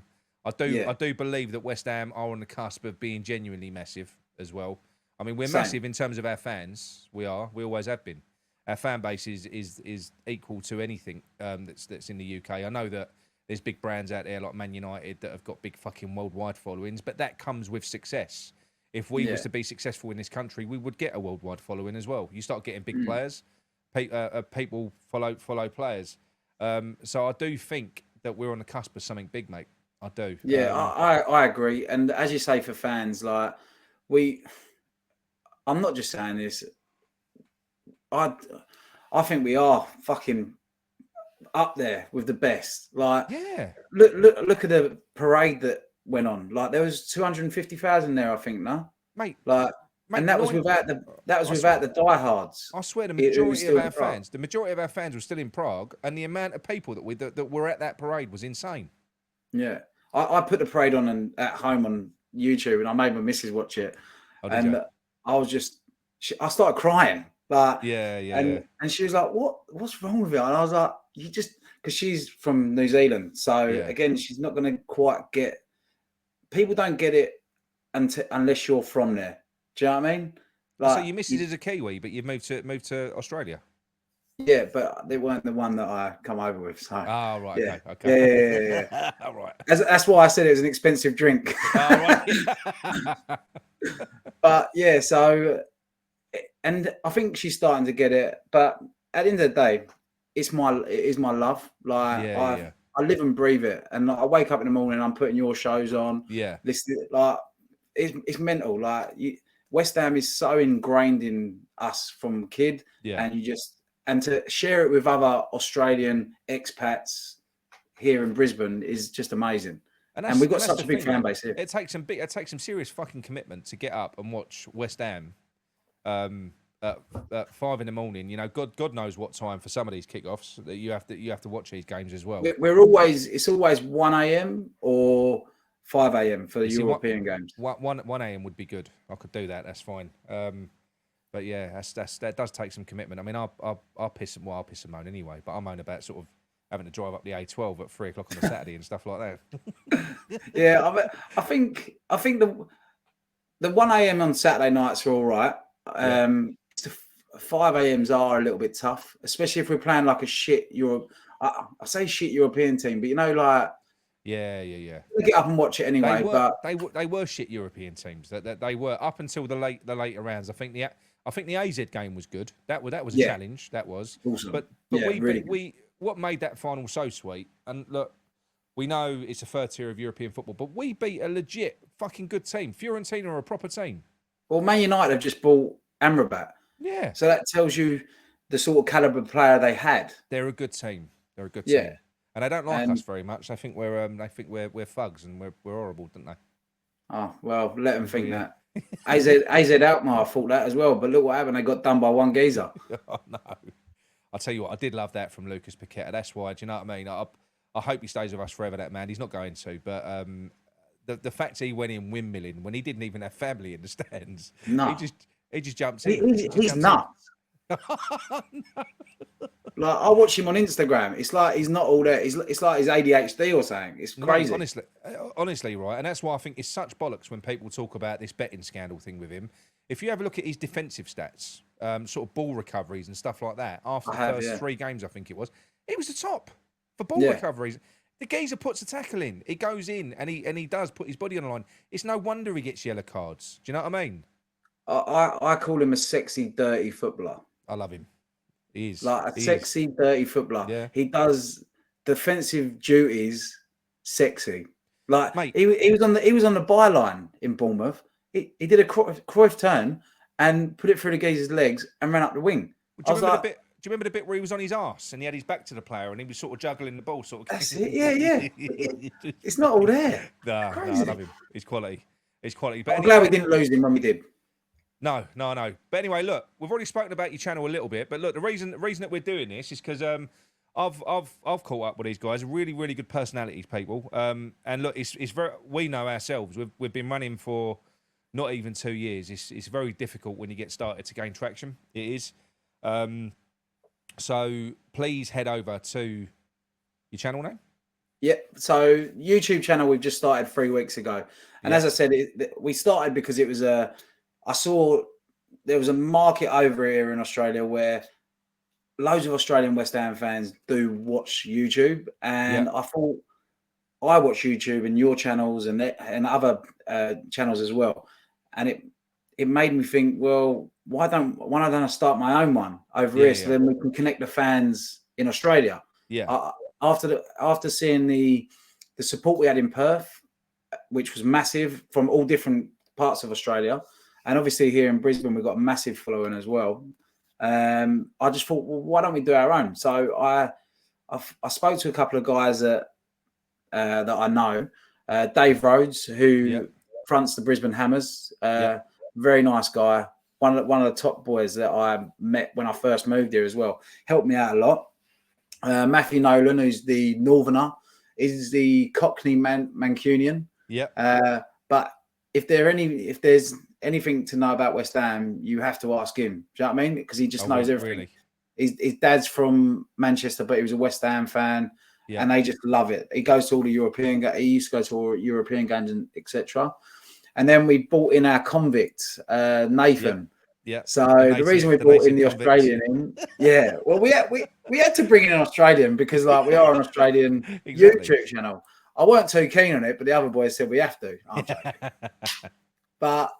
[SPEAKER 2] Yeah.
[SPEAKER 1] do believe that West Ham are on the cusp of being genuinely massive as well. I mean, we're
[SPEAKER 2] Same.
[SPEAKER 1] massive in terms of our fans. We are. We always have been. Our fan base is equal to anything that's in the UK. I know that there's big brands out there like Man United that have got big fucking worldwide followings, but that comes with success. If we was
[SPEAKER 2] Yeah.
[SPEAKER 1] to be successful in this country, we would get a worldwide following as well. You start getting big
[SPEAKER 2] Mm.
[SPEAKER 1] players, people follow players. So I do think that we're on the cusp of something big, mate. I do.
[SPEAKER 2] Yeah, I agree. And as you say, for fans, like I'm not just saying this. I think we are fucking up there with the best. Like,
[SPEAKER 1] yeah,
[SPEAKER 2] look at the parade that went on. Like, there was 250,000 there, I think. No,
[SPEAKER 1] mate.
[SPEAKER 2] like,
[SPEAKER 1] Mate,
[SPEAKER 2] and that was without the
[SPEAKER 1] I swear.
[SPEAKER 2] diehards.
[SPEAKER 1] I swear, the
[SPEAKER 2] It was
[SPEAKER 1] majority of
[SPEAKER 2] still
[SPEAKER 1] our
[SPEAKER 2] Prague.
[SPEAKER 1] fans, were still in Prague, and the amount of people that were at that parade was insane.
[SPEAKER 2] Yeah, I put the parade on and at home on YouTube, and I made my missus watch it,
[SPEAKER 1] Oh, did
[SPEAKER 2] and
[SPEAKER 1] you?
[SPEAKER 2] I was just, I started crying. Like,
[SPEAKER 1] Yeah.
[SPEAKER 2] and she was like, "What's wrong with it?" And I was like, "You just," because she's from New Zealand, so
[SPEAKER 1] Yeah.
[SPEAKER 2] again, she's not going to quite get. People don't get it unless you're from there. Do you know what I mean?
[SPEAKER 1] So your missus is a Kiwi, but you've moved to Australia.
[SPEAKER 2] Yeah, but they weren't the one that I come over with. So
[SPEAKER 1] Oh, right.
[SPEAKER 2] yeah,
[SPEAKER 1] Okay.
[SPEAKER 2] yeah.
[SPEAKER 1] All right.
[SPEAKER 2] That's why I said it was an expensive drink.
[SPEAKER 1] Oh, right.
[SPEAKER 2] But yeah, so, and I think she's starting to get it. But at the end of the day, it is my love. Like,
[SPEAKER 1] Yeah.
[SPEAKER 2] I live and breathe it, and I wake up in the morning, I'm putting your shows on.
[SPEAKER 1] Yeah.
[SPEAKER 2] Listening, like, it's mental. Like, West Ham is so ingrained in us from kid,
[SPEAKER 1] Yeah.
[SPEAKER 2] and to share it with other Australian expats here in Brisbane is just amazing. And we've got such a big fan base here.
[SPEAKER 1] It takes some serious fucking commitment to get up and watch West Ham at 5 a.m. You know, God knows what time for some of these kickoffs that you have to watch these games as well.
[SPEAKER 2] It's always 1 a.m. or 5 a.m. for the European games.
[SPEAKER 1] 1 a.m. would be good. I could do that. That's fine. But yeah, that does take some commitment. I mean, I'll piss and moan anyway. But I moan about sort of having to drive up the A12 at 3 o'clock on a Saturday and stuff like that.
[SPEAKER 2] Yeah, I think the 1 a.m. on Saturday nights are all right. The 5 a.m.s are a little bit tough, especially if we're playing like a shit Europe. I say shit European team, but you know, like,
[SPEAKER 1] yeah.
[SPEAKER 2] we get up and watch it anyway.
[SPEAKER 1] They were shit European teams. That they were up until the later rounds. I think the AZ game was good. That was a challenge. That was
[SPEAKER 2] awesome.
[SPEAKER 1] But
[SPEAKER 2] really
[SPEAKER 1] what made that final so sweet? And look, we know it's a third tier of European football, but we beat a legit fucking good team. Fiorentina are a proper team.
[SPEAKER 2] Well, Man United have just bought Amrabat.
[SPEAKER 1] Yeah.
[SPEAKER 2] So that tells you the sort of caliber player they had.
[SPEAKER 1] They're a good team. They're a good team. And they don't like us very much. They think we're thugs and we're horrible, don't they?
[SPEAKER 2] Oh, well, let them think that. AZ Alkmaar thought that as well, but look what happened. They got done by one geezer.
[SPEAKER 1] Oh, no. I'll tell you what, I did love that from Lucas Paqueta. That's why, do you know what I mean? I hope he stays with us forever, that man. He's not going to, but the fact he went in windmilling when he didn't even have family in the stands.
[SPEAKER 2] No.
[SPEAKER 1] He just jumps in.
[SPEAKER 2] He's nuts. Like, I watch him on Instagram. It's like he's not all there. It's like his ADHD or something. It's crazy.
[SPEAKER 1] Honestly, right? And that's why I think it's such bollocks when people talk about this betting scandal thing with him. If you have a look at his defensive stats, sort of ball recoveries and stuff like that, after the first 3 games, I think it was, he was the top for ball recoveries. The geezer puts a tackle in. He goes in and he does put his body on the line. It's no wonder he gets yellow cards. Do you know what I mean?
[SPEAKER 2] I call him a sexy, dirty footballer.
[SPEAKER 1] I love him. He is
[SPEAKER 2] like a sexy, dirty footballer.
[SPEAKER 1] Yeah.
[SPEAKER 2] He does defensive duties sexy. Like, mate, he was on the byline in Bournemouth. He did a Cruyff turn and put it through the geezer's legs and ran up the wing.
[SPEAKER 1] Do you remember the bit where he was on his arse and he had his back to the player and he was sort of juggling the ball, sort of?
[SPEAKER 2] That's it. Yeah. It's not all there.
[SPEAKER 1] No, I love him. He's quality. It's quality. But
[SPEAKER 2] I'm glad we didn't lose him when we did.
[SPEAKER 1] No. But anyway, look, we've already spoken about your channel a little bit. But look, the reason that we're doing this is because I've caught up with these guys, really, really good personalities, people. And look, it's very. We know ourselves. We've been running for not even 2 years. It's very difficult when you get started to gain traction. It is. So please head over to your channel now.
[SPEAKER 2] Yeah, so YouTube channel we've just started 3 weeks ago, and as I said, we started because it was I saw there was a market over here in Australia where loads of Australian West Ham fans do watch YouTube, and I thought I watch YouTube and your channels and other channels as well, and it made me think, well, why don't I start my own one over here so then we can connect the fans in Australia?
[SPEAKER 1] Yeah.
[SPEAKER 2] After seeing the support we had in Perth, which was massive from all different parts of Australia, and obviously here in Brisbane we've got a massive following as well. I just thought, well, why don't we do our own? So I spoke to a couple of guys that I know, Dave Rhodes, who fronts the Brisbane Hammers, very nice guy, one of the top boys that I met when I first moved here as well, helped me out a lot. Matthew Nolan, who's the Northerner, is the Cockney Mancunian. But if there's anything to know about West Ham, you have to ask him. Do you know what I mean? Because he just knows everything. Really? His dad's from Manchester, but he was a West Ham fan, and they just love it. He goes to all the European games. He used to go to all European games and etc. And then we brought in our convict, Nathan. So the reason we brought in the Australian well, we had to bring in an Australian because like we are an Australian YouTube channel. I weren't too keen on it, but the other boys said we have to. I'm joking. But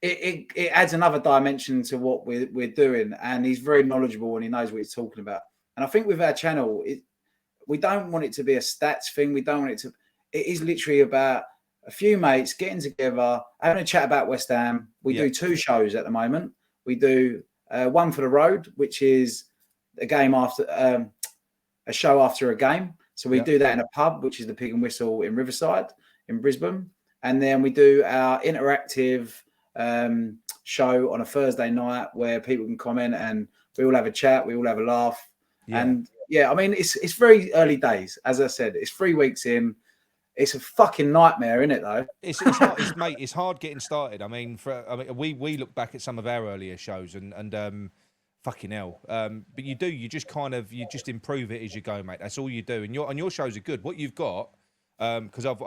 [SPEAKER 2] it adds another dimension to what we're doing, and he's very knowledgeable and he knows what he's talking about. And I think with our channel, we don't want it to be a stats thing. We don't want it to. It is literally about a few mates getting together, having a chat about West Ham. We do 2 shows at the moment. We do one for the road, which is a game after a show after a game. So we do that in a pub, which is the Pig and Whistle in Riverside in Brisbane. And then we do our interactive show on a Thursday night where people can comment and we all have a chat, we all have a laugh. And I mean, it's very early days. As I said, it's 3 weeks in. It's a fucking nightmare, isn't it? Though
[SPEAKER 1] mate, it's hard getting started. I mean, we look back at some of our earlier shows and fucking hell. But you just improve it as you go, mate. That's all you do. And your shows are good. What you've got, because I've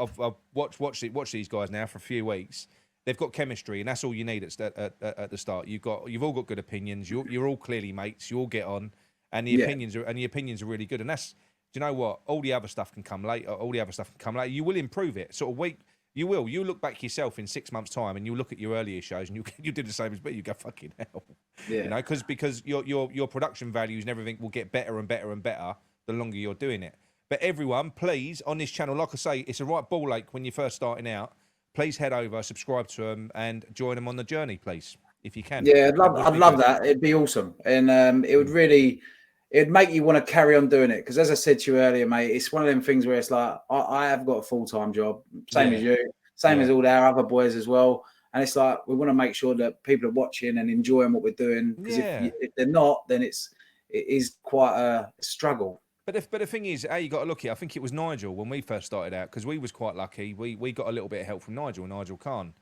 [SPEAKER 1] watched these guys now for a few weeks. They've got chemistry, and that's all you need at the start. You've all got good opinions. You're all clearly mates. You all get on, and the opinions are really good. And that's. Do you know what? All the other stuff can come later. You will improve it. You will. You look back yourself in 6 months' time, and you look at your earlier shows, and you do the same as me. You go fucking hell. You know, because your production values and everything will get better and better and better the longer you're doing it. But everyone, please, on this channel, like I say, it's a right ball ache when you're first starting out. Please head over, subscribe to them, and join them on the journey, please, if you can.
[SPEAKER 2] Yeah, I'd love that. It'd be awesome, and it would really. It'd make you want to carry on doing it because, as I said to you earlier, mate, it's one of them things where it's like I have got a full-time job, same as you, same as all our other boys as well, and it's like we want to make sure that people are watching and enjoying what we're doing. Because if they're not, then it is quite a struggle.
[SPEAKER 1] But the thing is, you got to look at. I think it was Nigel when we first started out because we was quite lucky. We got a little bit of help from Nigel Khan.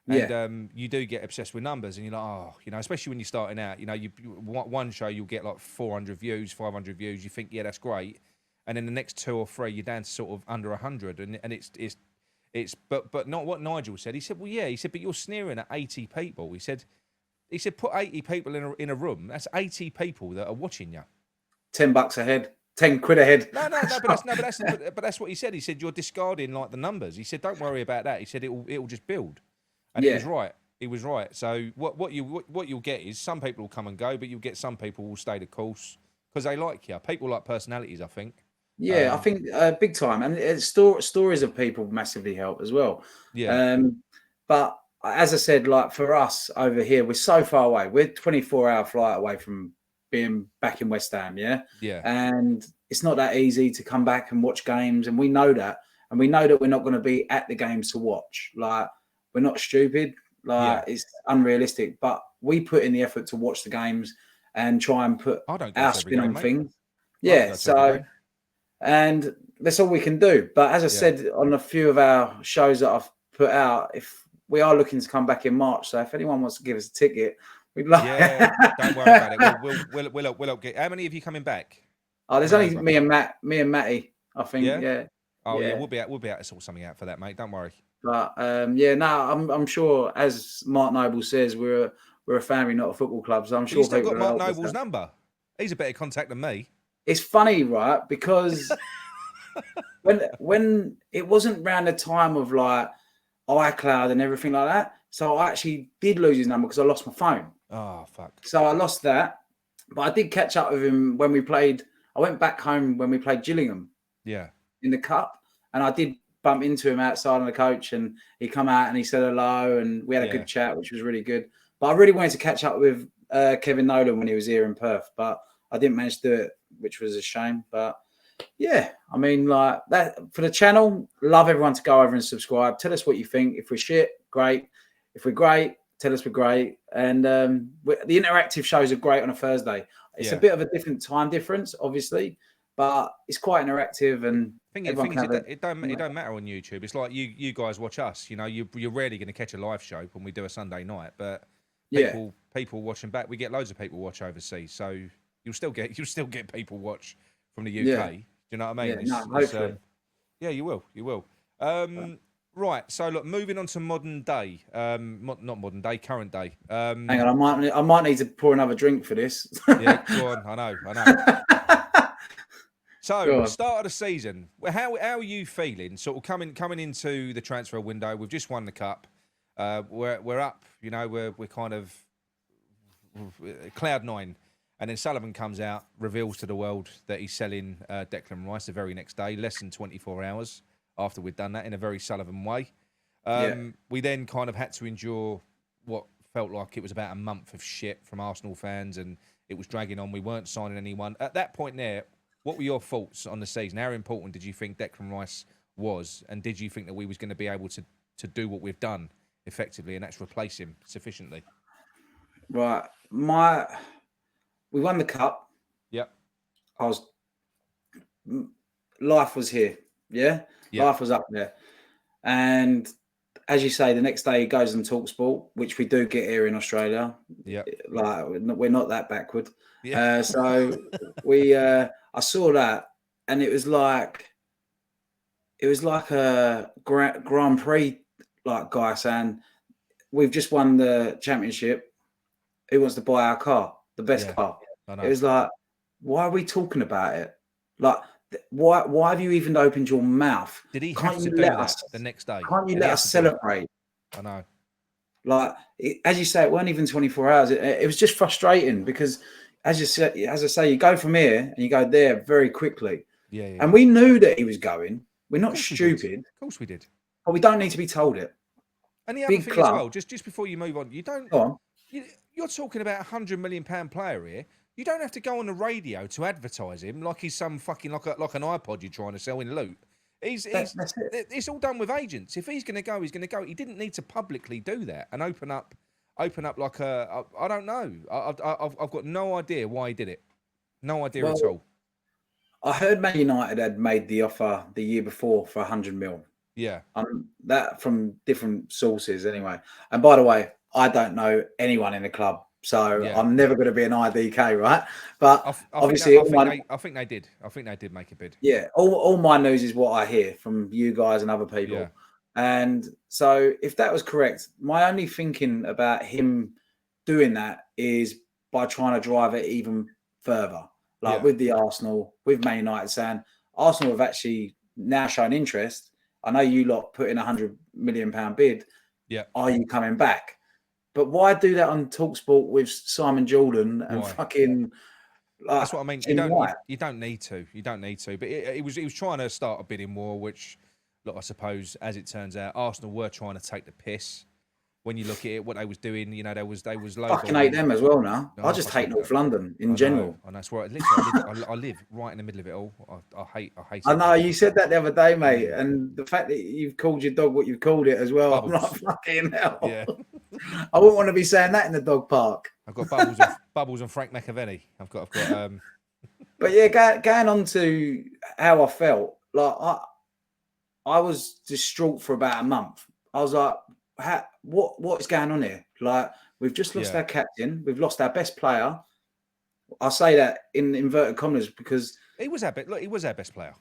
[SPEAKER 1] And you do get obsessed with numbers, and you're like, especially when you're starting out. You one show you'll get like 400 views, 500 views. You think, that's great, and then the next 2 or 3 you're down to sort of under 100, and it's but not what Nigel said. He said, but you're sneering at 80 people. He said put 80 people in a room. That's 80 people that are watching you.
[SPEAKER 2] $10 a head. 10 quid a head.
[SPEAKER 1] No, but that's what he said. He said you're discarding like the numbers. He said don't worry about that. He said it'll just build. And he was right. He was right. So what you'll get is some people will come and go, but you'll get some people who will stay the course because they like you. People like personalities, I think.
[SPEAKER 2] Yeah, I think big time. And stories of people massively help as well.
[SPEAKER 1] Yeah.
[SPEAKER 2] But as I said, like for us over here, we're so far away. We're 24-hour flight away from being back in West Ham. Yeah.
[SPEAKER 1] Yeah.
[SPEAKER 2] And it's not that easy to come back and watch games. And we know that. And we know that we're not going to be at the games to watch. Like, we're not stupid. Like it's unrealistic, but we put in the effort to watch the games and try and put
[SPEAKER 1] I don't go
[SPEAKER 2] our
[SPEAKER 1] to every
[SPEAKER 2] spin
[SPEAKER 1] game,
[SPEAKER 2] on
[SPEAKER 1] mate.
[SPEAKER 2] things.
[SPEAKER 1] I don't
[SPEAKER 2] Yeah,
[SPEAKER 1] go to every
[SPEAKER 2] so
[SPEAKER 1] game.
[SPEAKER 2] and that's all we can do. But as I said on a few of our shows that I've put out, if we are looking to come back in March, so if anyone wants to give us a ticket, we'd like.
[SPEAKER 1] Yeah, don't worry about it. We'll get. How many of you coming back?
[SPEAKER 2] Oh, there's only me and Matty. I think. Yeah.
[SPEAKER 1] Oh yeah, we'll be able to sort something out for that, mate. Don't worry.
[SPEAKER 2] But I'm sure, as Mark Noble says, we're a family, not a football club. So I'm sure
[SPEAKER 1] You still
[SPEAKER 2] people
[SPEAKER 1] got Mark
[SPEAKER 2] will help us
[SPEAKER 1] Noble's
[SPEAKER 2] out.
[SPEAKER 1] number. He's a better contact than me.
[SPEAKER 2] It's funny, right? Because when it wasn't around the time of like iCloud and everything like that, so I actually did lose his number because I lost my phone.
[SPEAKER 1] Oh fuck!
[SPEAKER 2] So I lost that, but I did catch up with him when we played. I went back home when we played Gillingham.
[SPEAKER 1] Yeah.
[SPEAKER 2] In the cup, and I did bump into him outside on the coach, and he come out and he said hello, and we had a good chat, which was really good. But I really wanted to catch up with Kevin Nolan when he was here in Perth, but I didn't manage to do it, which was a shame. But yeah, I mean, like that for the channel, love everyone to go over and subscribe. Tell us what you think. If we're shit, great. If we're great, tell us we're great. And the interactive shows are great on a Thursday. It's a bit of a different time difference, obviously, but it's quite interactive. And
[SPEAKER 1] it don't matter on YouTube. It's like you guys watch us. You know, you're rarely going to catch a live show when we do a Sunday night, but people watching back. We get loads of people watch overseas, so you'll still get people watch from the UK.
[SPEAKER 2] Yeah.
[SPEAKER 1] Do you know what I mean?
[SPEAKER 2] Yeah, hopefully.
[SPEAKER 1] Yeah, you will. Right. So look, moving on to modern day. Not modern day, current day.
[SPEAKER 2] Hang on, I might need to pour another drink for this.
[SPEAKER 1] Yeah, go on. I know. So, start of the season. How are you feeling? Sort of coming into the transfer window. We've just won the cup. We're up. You know, we're kind of cloud nine. And then Sullivan comes out, reveals to the world that he's selling Declan Rice the very next day, less than 24 hours after we'd done that, in a very Sullivan way. We then kind of had to endure what felt like it was about a month of shit from Arsenal fans, and it was dragging on. We weren't signing anyone. At that point there, what were your thoughts on the season? How important did you think Declan Rice was? And did you think that we was going to be able to do what we've done effectively, and that's replace him sufficiently?
[SPEAKER 2] Right. We won the cup.
[SPEAKER 1] Yep.
[SPEAKER 2] Life was here. Yeah? Life was up there. And as you say, the next day he goes and talks sport, which we do get here in Australia.
[SPEAKER 1] Yeah.
[SPEAKER 2] Like we're not that backward.
[SPEAKER 1] Yeah.
[SPEAKER 2] So I saw that, and it was like a Grand Prix like guy saying, "We've just won the championship. Who wants to buy our car? The best car." It was like, why are we talking about it? Like, why have you even opened your mouth?
[SPEAKER 1] Did he have to do that the next day?
[SPEAKER 2] Can't you let us celebrate?
[SPEAKER 1] I know.
[SPEAKER 2] Like, as you say, it weren't even 24 hours. It was just frustrating because, as I say, you go from here and you go there very quickly.
[SPEAKER 1] Yeah.
[SPEAKER 2] And we knew that he was going. We're not stupid.
[SPEAKER 1] Of course we did.
[SPEAKER 2] But we don't need to be told it.
[SPEAKER 1] And the other thing as well, just before you move on, you don't.
[SPEAKER 2] Go on.
[SPEAKER 1] You're talking about £100 million player here. You don't have to go on the radio to advertise him like he's some fucking like an iPod you're trying to sell in loot. It's all done with agents. If he's going to go, he's going to go. He didn't need to publicly do that and open up like I don't know. I've got no idea why he did it. No idea at all.
[SPEAKER 2] I heard Man United had made the offer the year before for 100 mil.
[SPEAKER 1] Yeah.
[SPEAKER 2] That from different sources anyway. And by the way, I don't know anyone in the club, so I'm never going to be an IDK, right? But obviously,
[SPEAKER 1] I think they did. I think they did make a bid.
[SPEAKER 2] Yeah, all my news is what I hear from you guys and other people. Yeah. And so, if that was correct, my only thinking about him doing that is by trying to drive it even further, like with the Arsenal, with Man United saying Arsenal have actually now shown interest. I know you lot put in £100 million bid.
[SPEAKER 1] Yeah,
[SPEAKER 2] are you coming back? But why do that on TalkSport with Simon Jordan and fucking?
[SPEAKER 1] That's what I mean. You don't need to. You don't need to. But he was trying to start a bidding war, which, look, I suppose, as it turns out, Arsenal were trying to take the piss. when you look at it, what they was doing, you know, they was low.
[SPEAKER 2] Fucking hate them as well now.
[SPEAKER 1] No,
[SPEAKER 2] I just hate
[SPEAKER 1] fucking,
[SPEAKER 2] North London in
[SPEAKER 1] I
[SPEAKER 2] general.
[SPEAKER 1] know, that's where literally I live right in the middle of it all. I hate
[SPEAKER 2] I
[SPEAKER 1] it.
[SPEAKER 2] know you said that the other day, mate, and the fact that you've called your dog what you've called it as well,
[SPEAKER 1] Bubbles.
[SPEAKER 2] I'm like, fucking hell.
[SPEAKER 1] Yeah.
[SPEAKER 2] I wouldn't want to be saying that in the dog park.
[SPEAKER 1] I've got Bubbles and Frank McAvenny. I've got
[SPEAKER 2] But yeah, going on to how I felt, like I was distraught for about a month. I was like, what is going on here? Like, we've just lost our captain, we've lost our best player. I say that in inverted commas because
[SPEAKER 1] he was our best player.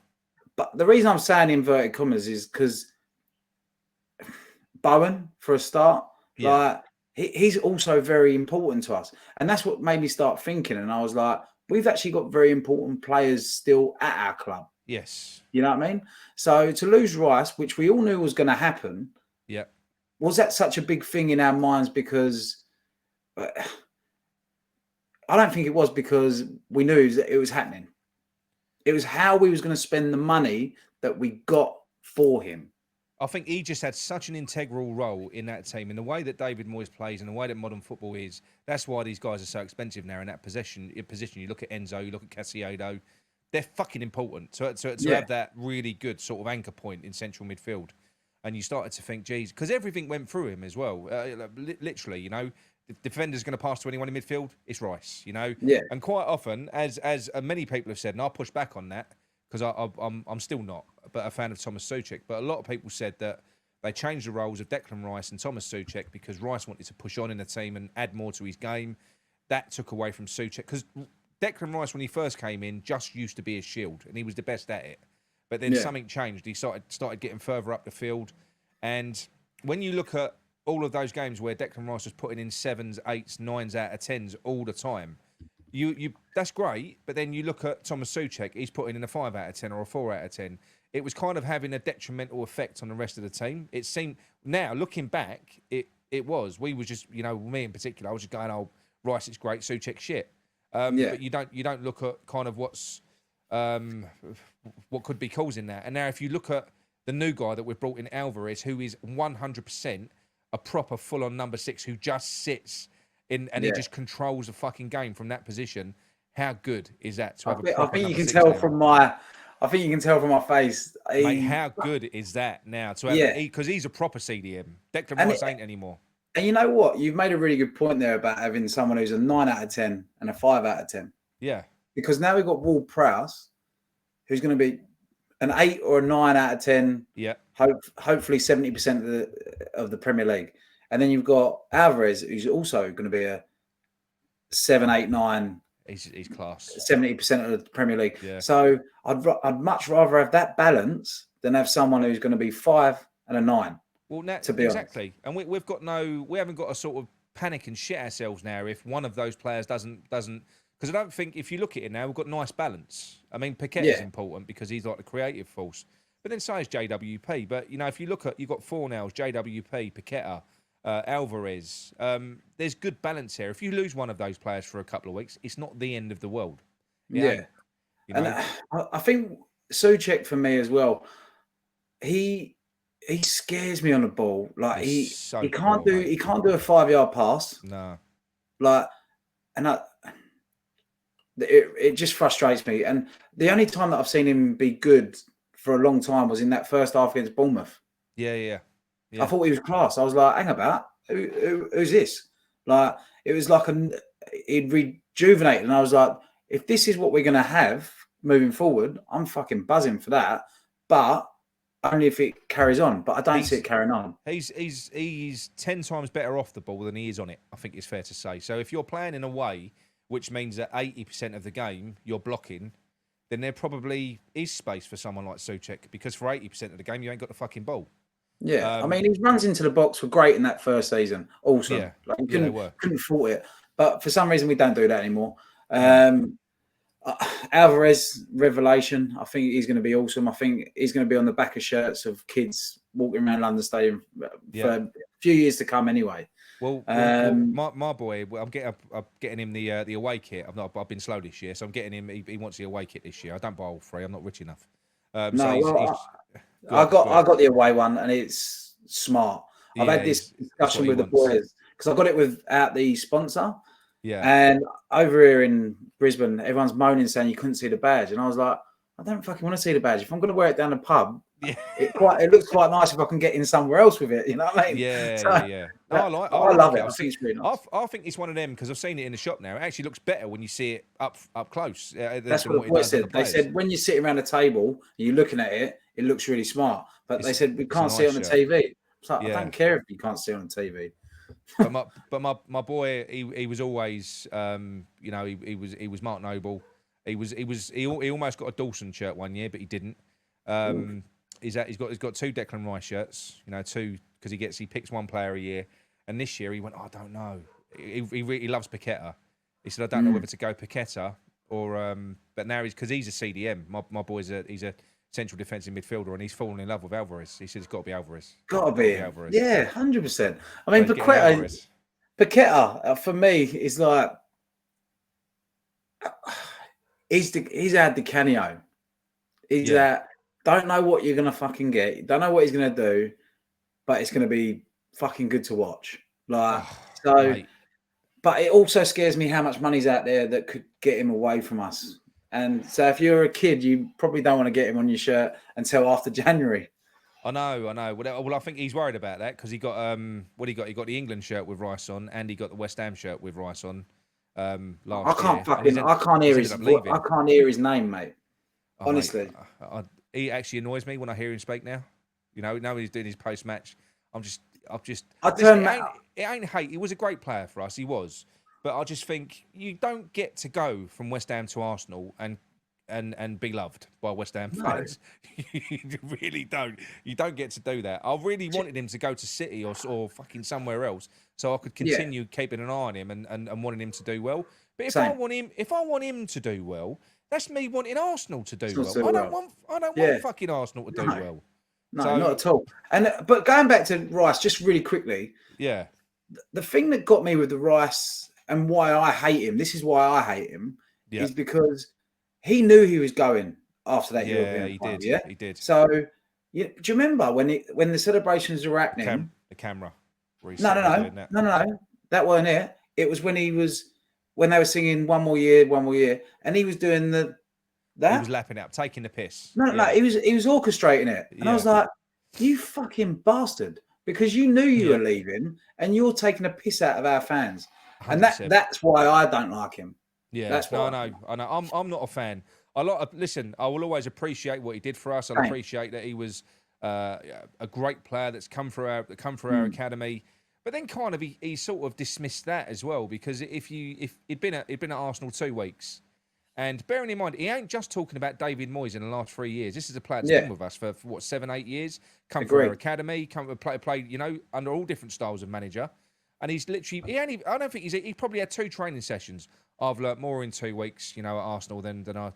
[SPEAKER 2] But the reason I'm saying inverted commas is because Bowen, for a start, like he's also very important to us, and that's what made me start thinking. And I was like, we've actually got very important players still at our club.
[SPEAKER 1] Yes,
[SPEAKER 2] you know what I mean. So to lose Rice, which we all knew was going to happen, was that such a big thing in our minds? Because I don't think it was, because we knew it was happening. It was how we was going to spend the money that we got for him.
[SPEAKER 1] I think he just had such an integral role in that team, in the way that David Moyes plays and the way that modern football is. That's why these guys are so expensive now in that position. You look at Enzo, you look at Casiado, they're fucking important to have that really good sort of anchor point in central midfield. And you started to think, geez, because everything went through him as well. Literally, you know, the defender's going to pass to anyone in midfield, it's Rice, you know.
[SPEAKER 2] Yeah.
[SPEAKER 1] And quite often, as many people have said, and I'll push back on that, because I'm still not a fan of Thomas Souček, but a lot of people said that they changed the roles of Declan Rice and Thomas Souček because Rice wanted to push on in the team and add more to his game. That took away from Souček, because Declan Rice, when he first came in, just used to be a shield, and he was the best at it. But then something changed. He started getting further up the field, and when you look at all of those games where Declan Rice was putting in 7s, 8s, 9s out of 10s all the time, you that's great. But then you look at Thomas Souček, he's putting in a 5 out of 10 or a 4 out of 10. It was kind of having a detrimental effect on the rest of the team. It seemed, now looking back, we was just, you know, me in particular, I was just going, oh, Rice is great, Souček shit. But you don't look at kind of what could be causing that. And now if you look at the new guy that we've brought in, Alvarez, who is 100% a proper full-on number 6 who just sits in and he just controls the fucking game from that position. How good is that to have a proper
[SPEAKER 2] I think you can
[SPEAKER 1] number 6
[SPEAKER 2] tell
[SPEAKER 1] now?
[SPEAKER 2] from my I think you can tell from my face.
[SPEAKER 1] Mate, how good is that now to have because he's a proper CDM. Declan Rice ain't anymore.
[SPEAKER 2] And you know what? You've made a really good point there about having someone who's a 9 out of 10 and a 5 out of 10.
[SPEAKER 1] Yeah.
[SPEAKER 2] Because now we've got Ward-Prowse, who's going to be an 8 or a 9 out of 10.
[SPEAKER 1] Yeah.
[SPEAKER 2] Hopefully 70% of the Premier League. And then you've got Alvarez, who's also going to be a 7, 8, 9.
[SPEAKER 1] He's class.
[SPEAKER 2] 70% of the Premier League.
[SPEAKER 1] Yeah.
[SPEAKER 2] So I'd much rather have that balance than have someone who's going to be 5 and a 9.
[SPEAKER 1] Well, now,
[SPEAKER 2] to be
[SPEAKER 1] exactly. Honest. And we haven't got to sort of panic and shit ourselves now if one of those players doesn't. Because I don't think, if you look at it now, we've got nice balance. I mean, Paqueta is important because he's like the creative force. But then so is JWP. But, you know, if you look at, you've got Fornals, JWP, Paqueta, Alvarez. There's good balance here. If you lose one of those players for a couple of weeks, it's not the end of the world.
[SPEAKER 2] You know? And I think Souček for me as well, he scares me on the ball. Like he can't do a 5-yard pass.
[SPEAKER 1] No.
[SPEAKER 2] Like, and it just frustrates me. And the only time that I've seen him be good for a long time was in that first half against Bournemouth.
[SPEAKER 1] Yeah.
[SPEAKER 2] I thought he was class. I was like, hang about, who's this? Like, it was like he'd rejuvenated, and I was like, if this is what we're going to have moving forward, I'm fucking buzzing for that. But only if it carries on. But I don't see it carrying on.
[SPEAKER 1] He's 10 times better off the ball than he is on it, I think it's fair to say. So if you're playing in a way which means that 80% of the game you're blocking, then there probably is space for someone like Souček, because for 80% of the game you ain't got the fucking ball.
[SPEAKER 2] Yeah, I mean, his runs into the box were great in that first season. Also,
[SPEAKER 1] yeah,
[SPEAKER 2] couldn't fault it. But for some reason, we don't do that anymore. Alvarez, revelation. I think he's going to be awesome. I think he's going to be on the back of shirts of kids walking around London Stadium for a few years to come. Anyway.
[SPEAKER 1] Well, my boy, I'm getting him the away kit. I've been slow this year, so I'm getting him. He wants the away kit this year. I don't buy all 3. I'm not rich enough.
[SPEAKER 2] I got the away one, and it's smart. I've
[SPEAKER 1] Yeah,
[SPEAKER 2] had this
[SPEAKER 1] that's what
[SPEAKER 2] discussion
[SPEAKER 1] he
[SPEAKER 2] with the
[SPEAKER 1] wants.
[SPEAKER 2] boys because I got it without the sponsor.
[SPEAKER 1] Yeah.
[SPEAKER 2] And over here in Brisbane, everyone's moaning saying you couldn't see the badge. And I was like, I don't fucking want to see the badge. If I'm going to wear it down the pub,
[SPEAKER 1] Yeah.
[SPEAKER 2] it looks quite nice if I can get in somewhere else with it. You know what I mean?
[SPEAKER 1] Yeah. No, I
[SPEAKER 2] I
[SPEAKER 1] like
[SPEAKER 2] love
[SPEAKER 1] it.
[SPEAKER 2] it. I think it's really nice.
[SPEAKER 1] I think it's one of them because I've seen it in the shop now. It actually looks better when you see it up close
[SPEAKER 2] That's
[SPEAKER 1] than
[SPEAKER 2] what
[SPEAKER 1] what
[SPEAKER 2] the
[SPEAKER 1] it
[SPEAKER 2] boys
[SPEAKER 1] does on the
[SPEAKER 2] said. They
[SPEAKER 1] players.
[SPEAKER 2] said when you're sitting around a table and you're looking at it, it looks really smart. But they said we
[SPEAKER 1] it's a
[SPEAKER 2] can't see it
[SPEAKER 1] nice
[SPEAKER 2] on the
[SPEAKER 1] shirt.
[SPEAKER 2] TV. It's like, I
[SPEAKER 1] Yeah.
[SPEAKER 2] don't care if you can't see it on TV.
[SPEAKER 1] But my boy, he was always, you know, he was Mark Noble. He almost got a Dawson shirt one year, but he didn't. He's got two Declan Rice shirts, you know, two because he picks one player a year, and this year he went, oh, I don't know. He loves Paqueta. He said, I don't know whether to go Paqueta or but now because he's a CDM. My boy's he's a central defensive midfielder, and he's fallen in love with Alvarez. He said it's got to be Alvarez.
[SPEAKER 2] Gotta be
[SPEAKER 1] Alvarez.
[SPEAKER 2] Yeah, 100%. I mean,
[SPEAKER 1] So he's getting
[SPEAKER 2] Paqueta for me is like he's our Di Canio. He's that don't know what you're gonna fucking get, don't know what he's gonna do, but it's gonna be fucking good to watch. Like
[SPEAKER 1] mate.
[SPEAKER 2] But it also scares me how much money's out there that could get him away from us. And so if you're a kid, you probably don't want to get him on your shirt until after January.
[SPEAKER 1] I know. Well, I think he's worried about that because he got what he got. He got the England shirt with Rice on, and he got the West Ham shirt with Rice on last year.
[SPEAKER 2] I can't hear his name, mate. Honestly,
[SPEAKER 1] mate, he actually annoys me when I hear him speak now. You know, now he's doing his post match. It ain't hate. He was a great player for us. He was, but I just think you don't get to go from West Ham to Arsenal and be loved by West Ham fans. You really don't. You don't get to do that. I really wanted him to go to City or fucking somewhere else, so I could continue keeping an eye on him and wanting him to do well. But if I want him to do well, that's me wanting Arsenal to do well. I don't want fucking Arsenal to do well.
[SPEAKER 2] No, not at all. But going back to Rice, just really quickly.
[SPEAKER 1] Yeah.
[SPEAKER 2] The thing that got me with the Rice and why I hate him, this is why I hate him, is because he knew he was going after that European final. Yeah,
[SPEAKER 1] he did.
[SPEAKER 2] So, do you remember when the celebrations were happening?
[SPEAKER 1] The camera.
[SPEAKER 2] No. That wasn't it. It was when they were singing "One More Year," and he was doing that.
[SPEAKER 1] He was lapping it up, taking the piss.
[SPEAKER 2] No, he was orchestrating it, and I was like, "You fucking bastard!" Because you knew you were leaving, and you're taking a piss out of our fans, 100%. And that's why I don't like him.
[SPEAKER 1] Yeah, that's why I know. I'm not a fan. Listen, I will always appreciate what he did for us. I'll appreciate that he was a great player that's come through our academy. But then kind of he sort of dismissed that as well because if he'd been at Arsenal 2 weeks. And bearing in mind, he ain't just talking about David Moyes in the last 3 years. This is a player that's been with us for what, 7-8 years. Come through our academy, play, you know, under all different styles of manager. And he's literally, I don't think he probably had 2 training sessions. I've learnt more in 2 weeks, you know, at Arsenal than I've,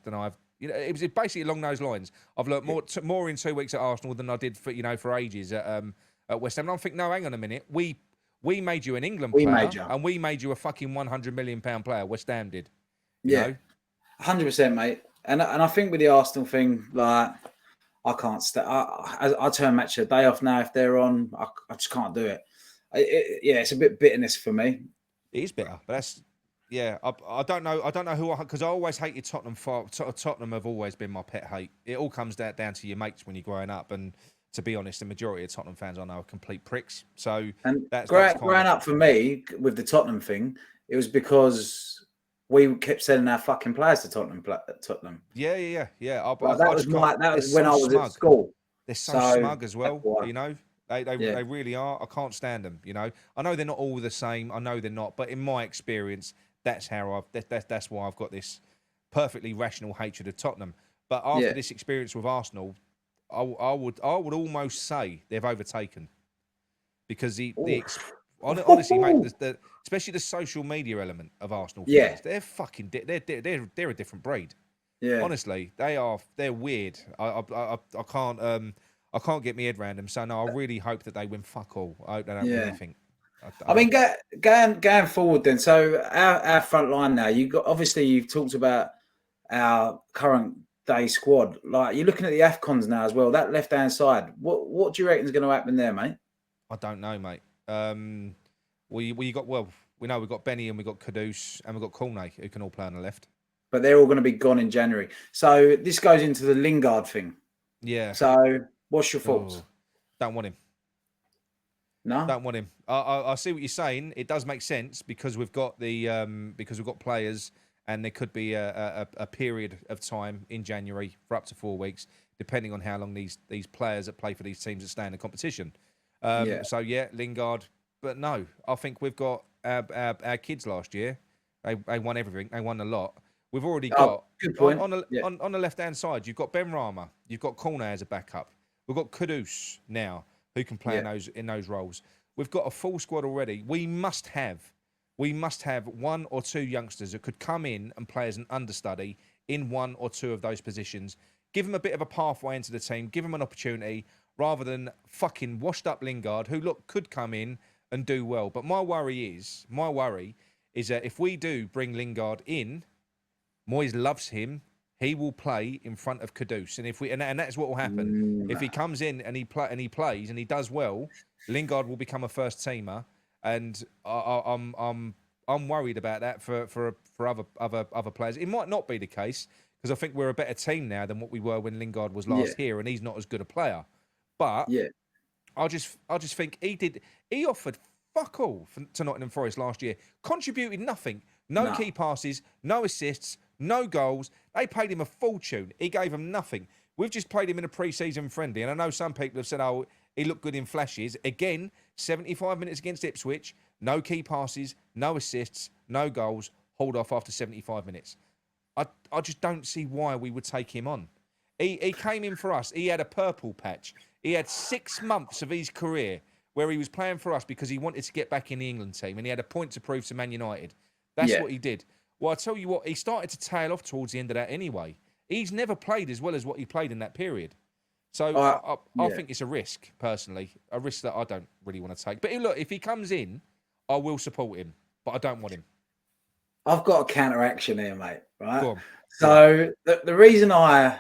[SPEAKER 1] you know, it was basically along those lines. I've learnt more in 2 weeks at Arsenal than I did for ages at West Ham. And I think, no, hang on a minute, we made you an England player, and we made you a fucking £100 million player. West Ham did. You know?
[SPEAKER 2] 100%, mate. And I think with the Arsenal thing, like, I can't I turn match a day off now if they're on. I just can't do it. It's a bit bitterness for me.
[SPEAKER 1] It is bitter, but that's I don't know who because I always hated Tottenham. Tottenham have always been my pet hate. It all comes down to your mates when you're growing up, and to be honest, the majority of Tottenham fans I know are complete pricks. So that's
[SPEAKER 2] growing up for me with the Tottenham thing, it was because we kept sending our fucking players to Tottenham.
[SPEAKER 1] Yeah.
[SPEAKER 2] That was when I was at school.
[SPEAKER 1] They're so smug as well, you know. They really are. I can't stand them, you know. I know they're not all the same. I know they're not, but in my experience, that's why I've got this perfectly rational hatred of Tottenham. But after this experience with Arsenal, I would almost say they've overtaken because honestly, mate, especially the social media element of Arsenal fans, they're fucking they're a different breed. Yeah, honestly, they're weird. I can't get my head around them. So no, I really hope that they win fuck all. I hope they don't win anything.
[SPEAKER 2] I mean, going forward then. So our front line now. You've talked about our current day squad. Like you're looking at the AFCONs now as well. That left hand side. What do you reckon is going to happen there, mate?
[SPEAKER 1] I don't know, mate. We got we know we've got Benny and we've got Kudus and we've got Cornet who can all play on the left.
[SPEAKER 2] But they're all going to be gone in January. So this goes into the Lingard thing.
[SPEAKER 1] Yeah.
[SPEAKER 2] So what's your thoughts?
[SPEAKER 1] Don't want him.
[SPEAKER 2] No,
[SPEAKER 1] Don't want him. I see what you're saying. It does make sense because we've got players, and there could be a period of time in January for up to 4 weeks, depending on how long these players that play for these teams that stay in the competition. So yeah, Lingard. But no, I think we've got our kids last year. They won everything. They won a lot. We've already got
[SPEAKER 2] good point.
[SPEAKER 1] on the left hand side. You've got Ben Rama. You've got Cornet as a backup. We've got Kudus now who can play in those roles. We've got a full squad already. We must have 1 or 2 youngsters that could come in and play as an understudy in 1 or 2 of those positions. Give them a bit of a pathway into the team. Give them an opportunity rather than fucking washed up Lingard, who could come in and do well. But my worry is that if we do bring Lingard in, Moyes loves him. He will play in front of Kudus, and that's what will happen. If he comes in and he plays and he does well, Lingard will become a first teamer, and I'm worried about that for other players. It might not be the case because I think we're a better team now than what we were when Lingard was last here, and he's not as good a player. But I just think he offered fuck all to Nottingham Forest last year, contributed nothing, no key passes, no assists. No goals. They paid him a fortune. He gave them nothing. We've just played him in a pre-season friendly, and I know some people have said, "Oh, he looked good in flashes." Again, 75 minutes against Ipswich, no key passes, no assists, no goals. Hauled off after 75 minutes. I just don't see why we would take him on. He came in for us. He had a purple patch. He had 6 months of his career where he was playing for us because he wanted to get back in the England team, and he had a point to prove to Man United. That's what he did. Well, I tell you what, he started to tail off towards the end of that anyway. He's never played as well as what he played in that period. So I think it's a risk, personally, a risk that I don't really want to take. But look, if he comes in, I will support him, but I don't want him.
[SPEAKER 2] I've got a counteraction here, mate, right?
[SPEAKER 1] Go on.
[SPEAKER 2] So the reason I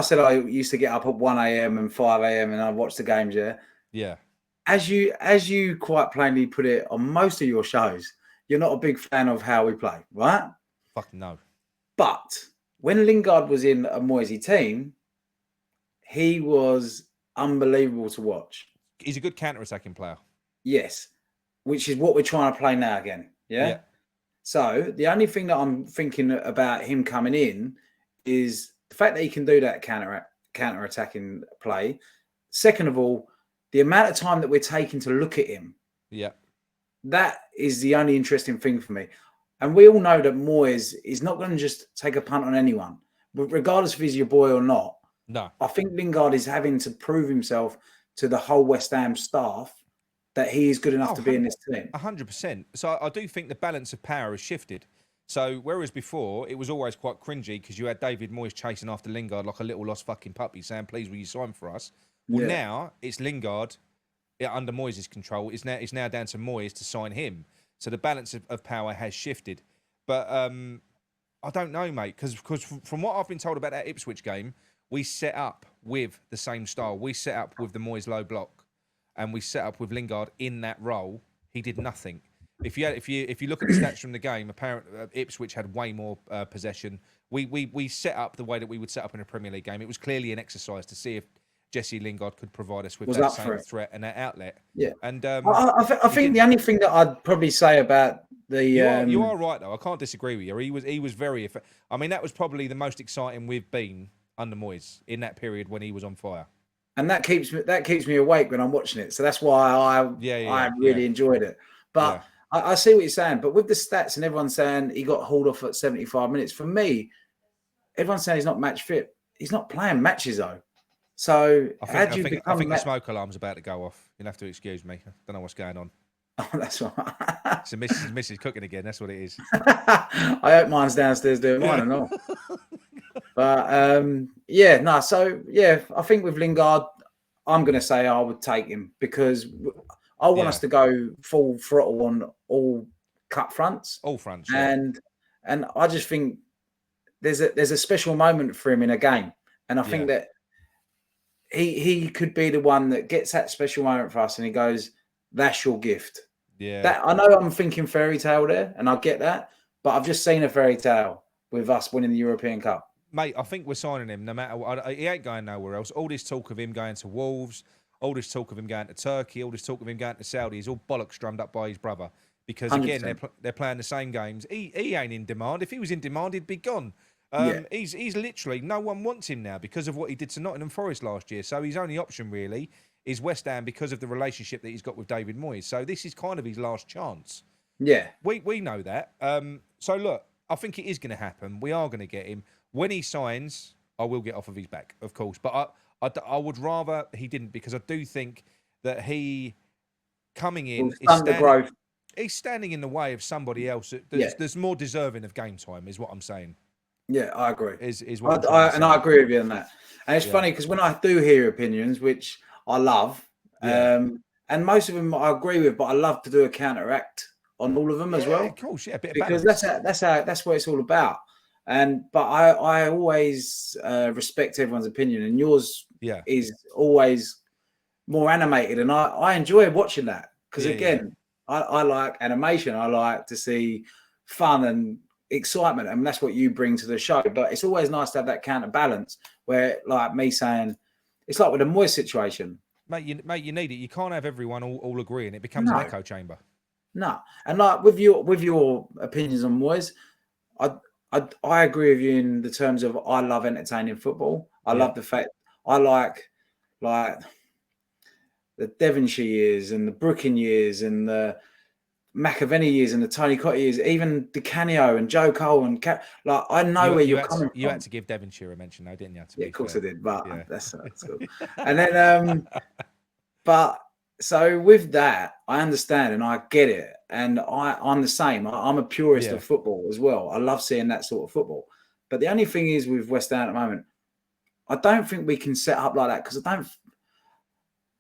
[SPEAKER 2] said I used to get up at 1 a.m. and 5 a.m. and I watched the games,
[SPEAKER 1] Yeah.
[SPEAKER 2] As you quite plainly put it on most of your shows, you're not a big fan of how we play, right?
[SPEAKER 1] Fuck no.
[SPEAKER 2] But when Lingard was in a Moisey team, he was unbelievable to watch.
[SPEAKER 1] He's a good counter-attacking player.
[SPEAKER 2] Yes, which is what we're trying to play now again. Yeah. So the only thing that I'm thinking about him coming in is the fact that he can do that counter-attacking play. Second of all, the amount of time that we're taking to look at him.
[SPEAKER 1] Yeah.
[SPEAKER 2] That is the only interesting thing for me. And we all know that Moyes is not going to just take a punt on anyone, regardless if he's your boy or not.
[SPEAKER 1] No.
[SPEAKER 2] I think Lingard is having to prove himself to the whole West Ham staff that he is good enough to be in this team.
[SPEAKER 1] 100%. So I do think the balance of power has shifted. So whereas before, it was always quite cringy because you had David Moyes chasing after Lingard like a little lost fucking puppy saying, please, will you sign for us? Well, now it's Lingard under Moyes' control. It's now down to Moyes to sign him. So the balance of power has shifted. But I don't know, mate, because from what I've been told about that Ipswich game, we set up with the same style. We set up with the Moyes low block, and we set up with Lingard in that role. He did nothing. If you look at the stats from the game, apparently Ipswich had way more possession. We set up the way that we would set up in a Premier League game. It was clearly an exercise to see if Jesse Lingard could provide us with that same threat and that outlet.
[SPEAKER 2] Yeah,
[SPEAKER 1] and
[SPEAKER 2] I think the only thing that I'd probably say about the
[SPEAKER 1] you are right though. I can't disagree with you. He was very. I mean, that was probably the most exciting we've been under Moyes in that period when he was on fire.
[SPEAKER 2] And that keeps me awake when I'm watching it. So that's why I really enjoyed it. But I see what you're saying. But with the stats and everyone saying he got hauled off at 75 minutes, for me, everyone's saying he's not match fit. He's not playing matches though. So
[SPEAKER 1] I think the smoke alarm's about to go off. You'll have to excuse me. I don't know what's going on.
[SPEAKER 2] Oh, that's all right.
[SPEAKER 1] So Mrs. cooking again. That's what it is.
[SPEAKER 2] I hope mine's downstairs doing mine or not. But I think with Lingard, I'm going to say I would take him because I want us to go full throttle on all cut fronts.
[SPEAKER 1] All fronts.
[SPEAKER 2] And I just think there's a special moment for him in a game. And I think that he could be the one that gets that special moment for us, and he goes, "That's your gift."
[SPEAKER 1] Yeah.
[SPEAKER 2] That I know I'm thinking fairy tale there, and I get that, but I've just seen a fairy tale with us winning the European Cup.
[SPEAKER 1] Mate, I think we're signing him no matter what. He ain't going nowhere else. All this talk of him going to Wolves, all this talk of him going to Turkey, all this talk of him going to Saudi is all bollocks drummed up by his brother. Because again,
[SPEAKER 2] 100%.
[SPEAKER 1] they're playing the same games. He ain't in demand. If he was in demand, he'd be gone.
[SPEAKER 2] Yeah.
[SPEAKER 1] He's literally no one wants him now because of what he did to Nottingham Forest last year. So his only option really is West Ham because of the relationship that he's got with David Moyes. So this is kind of his last chance.
[SPEAKER 2] Yeah.
[SPEAKER 1] We know that. So look, I think it is going to happen. We are going to get him. When he signs, I will get off of his back, of course. But I would rather he didn't, because I do think that he coming in he's standing in the way of somebody else that's more deserving of game time, is what I'm saying.
[SPEAKER 2] Yeah, I agree.
[SPEAKER 1] Is what I'm
[SPEAKER 2] I agree with you on that. And it's funny because when I do hear opinions, which I love, and most of them I agree with, but I love to do a counteract on all of them as well.
[SPEAKER 1] Of course, yeah, a bit of
[SPEAKER 2] because
[SPEAKER 1] balance.
[SPEAKER 2] that's what it's all about. But I always respect everyone's opinion, and yours is always more animated, and I enjoy watching that because I like animation. I like to see fun and excitement, and that's what you bring to the show. But it's always nice to have that counterbalance where, like me saying, it's like with the Moyes situation.
[SPEAKER 1] Mate, you need it. You can't have everyone all agreeing. It becomes an echo chamber.
[SPEAKER 2] No, and like with your opinions on Moyes, I agree with you in the terms of I love entertaining football. I love the fact I like the Devonshire years and the Brooklyn years and the McAvenny years and the Tony Cotter years, even Di Canio and Joe Cole and like I know where you're coming from.
[SPEAKER 1] You had to give Devonshire a mention, though, didn't you?
[SPEAKER 2] Yeah, of course I did, but that's cool. And then, but so with that, I understand and I get it, and I'm the same. I'm a purist of football as well. I love seeing that sort of football. But the only thing is with West Ham at the moment, I don't think we can set up like that because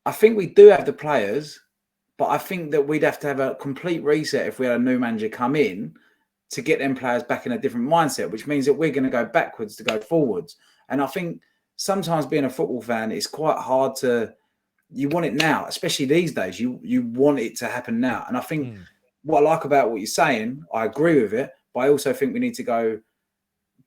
[SPEAKER 2] I think we do have the players. But I think that we'd have to have a complete reset if we had a new manager come in to get them players back in a different mindset, which means that we're going to go backwards to go forwards. And I think sometimes being a football fan, it's quite hard you want it now, especially these days. You want it to happen now. And I think what I like about what you're saying, I agree with it, but I also think we need to go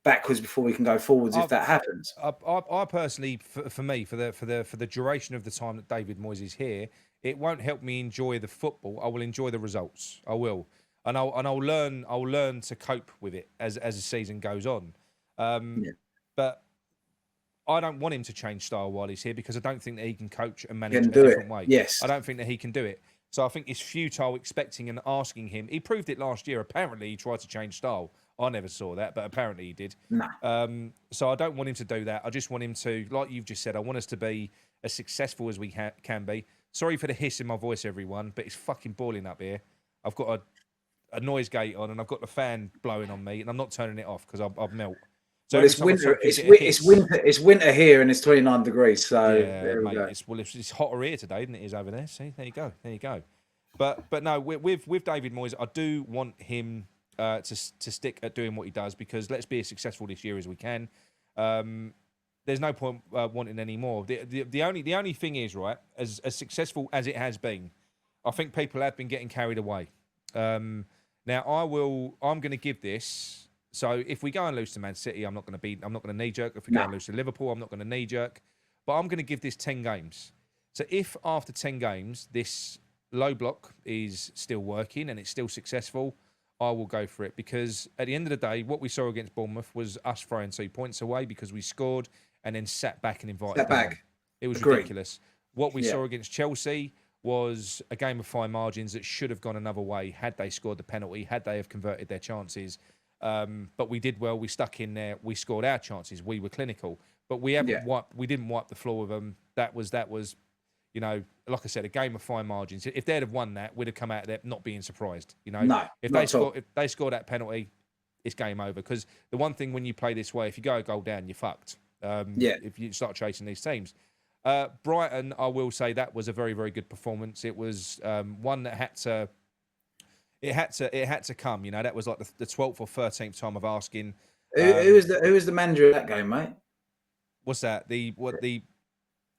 [SPEAKER 2] backwards before we can go forwards if that happens.
[SPEAKER 1] I personally, for me, for the duration of the time that David Moyes is here, it won't help me enjoy the football. I will enjoy the results. I will, and I'll learn to cope with it as the season goes on. But I don't want him to change style while he's here because I don't think that he can coach and manage a different way.
[SPEAKER 2] Yes,
[SPEAKER 1] I don't think that he can do it. So I think it's futile expecting and asking him. He proved it last year. Apparently, he tried to change style. I never saw that, but apparently he did.
[SPEAKER 2] No.
[SPEAKER 1] So I don't want him to do that. I just want him to, like you've just said, I want us to be as successful as we can be. Sorry for the hiss in my voice, everyone, but it's fucking boiling up here. I've got a noise gate on and I've got the fan blowing on me and I'm not turning it off because I'll melt. So
[SPEAKER 2] well, it's winter. It's winter here and it's 29 degrees. So
[SPEAKER 1] yeah, mate, it's hotter here today than it is over there. See, there you go. But no, with David Moyes, I do want him to stick at doing what he does because let's be as successful this year as we can. There's no point wanting any more. The only thing is, right, as successful as it has been, I think people have been getting carried away. Now I'm going to give this. So if we go and lose to Man City, I'm not going to knee jerk. If we go and lose to Liverpool, I'm not going to knee jerk. But I'm going to give this 10 games. So if after 10 games this low block is still working and it's still successful, I will go for it because at the end of the day, what we saw against Bournemouth was us throwing 2 points away because we scored and then sat back and invited them on. It was ridiculous. What we saw against Chelsea was a game of fine margins that should have gone another way had they scored the penalty, had they have converted their chances. But we did well. We stuck in there. We scored our chances. We were clinical, but we haven't we didn't wipe the floor with them. That was, you know, like I said, a game of fine margins. If they'd have won that, we'd have come out of there not being surprised. You know, if they score that penalty, it's game over. Because the one thing when you play this way, if you go a goal down, you're fucked. If you start chasing these teams. Brighton, I will say that was a very, very good performance. It was one that had to. It had to come, you know. That was like the 12th or 13th time of asking.
[SPEAKER 2] Who was the manager of that game, mate?
[SPEAKER 1] What's that?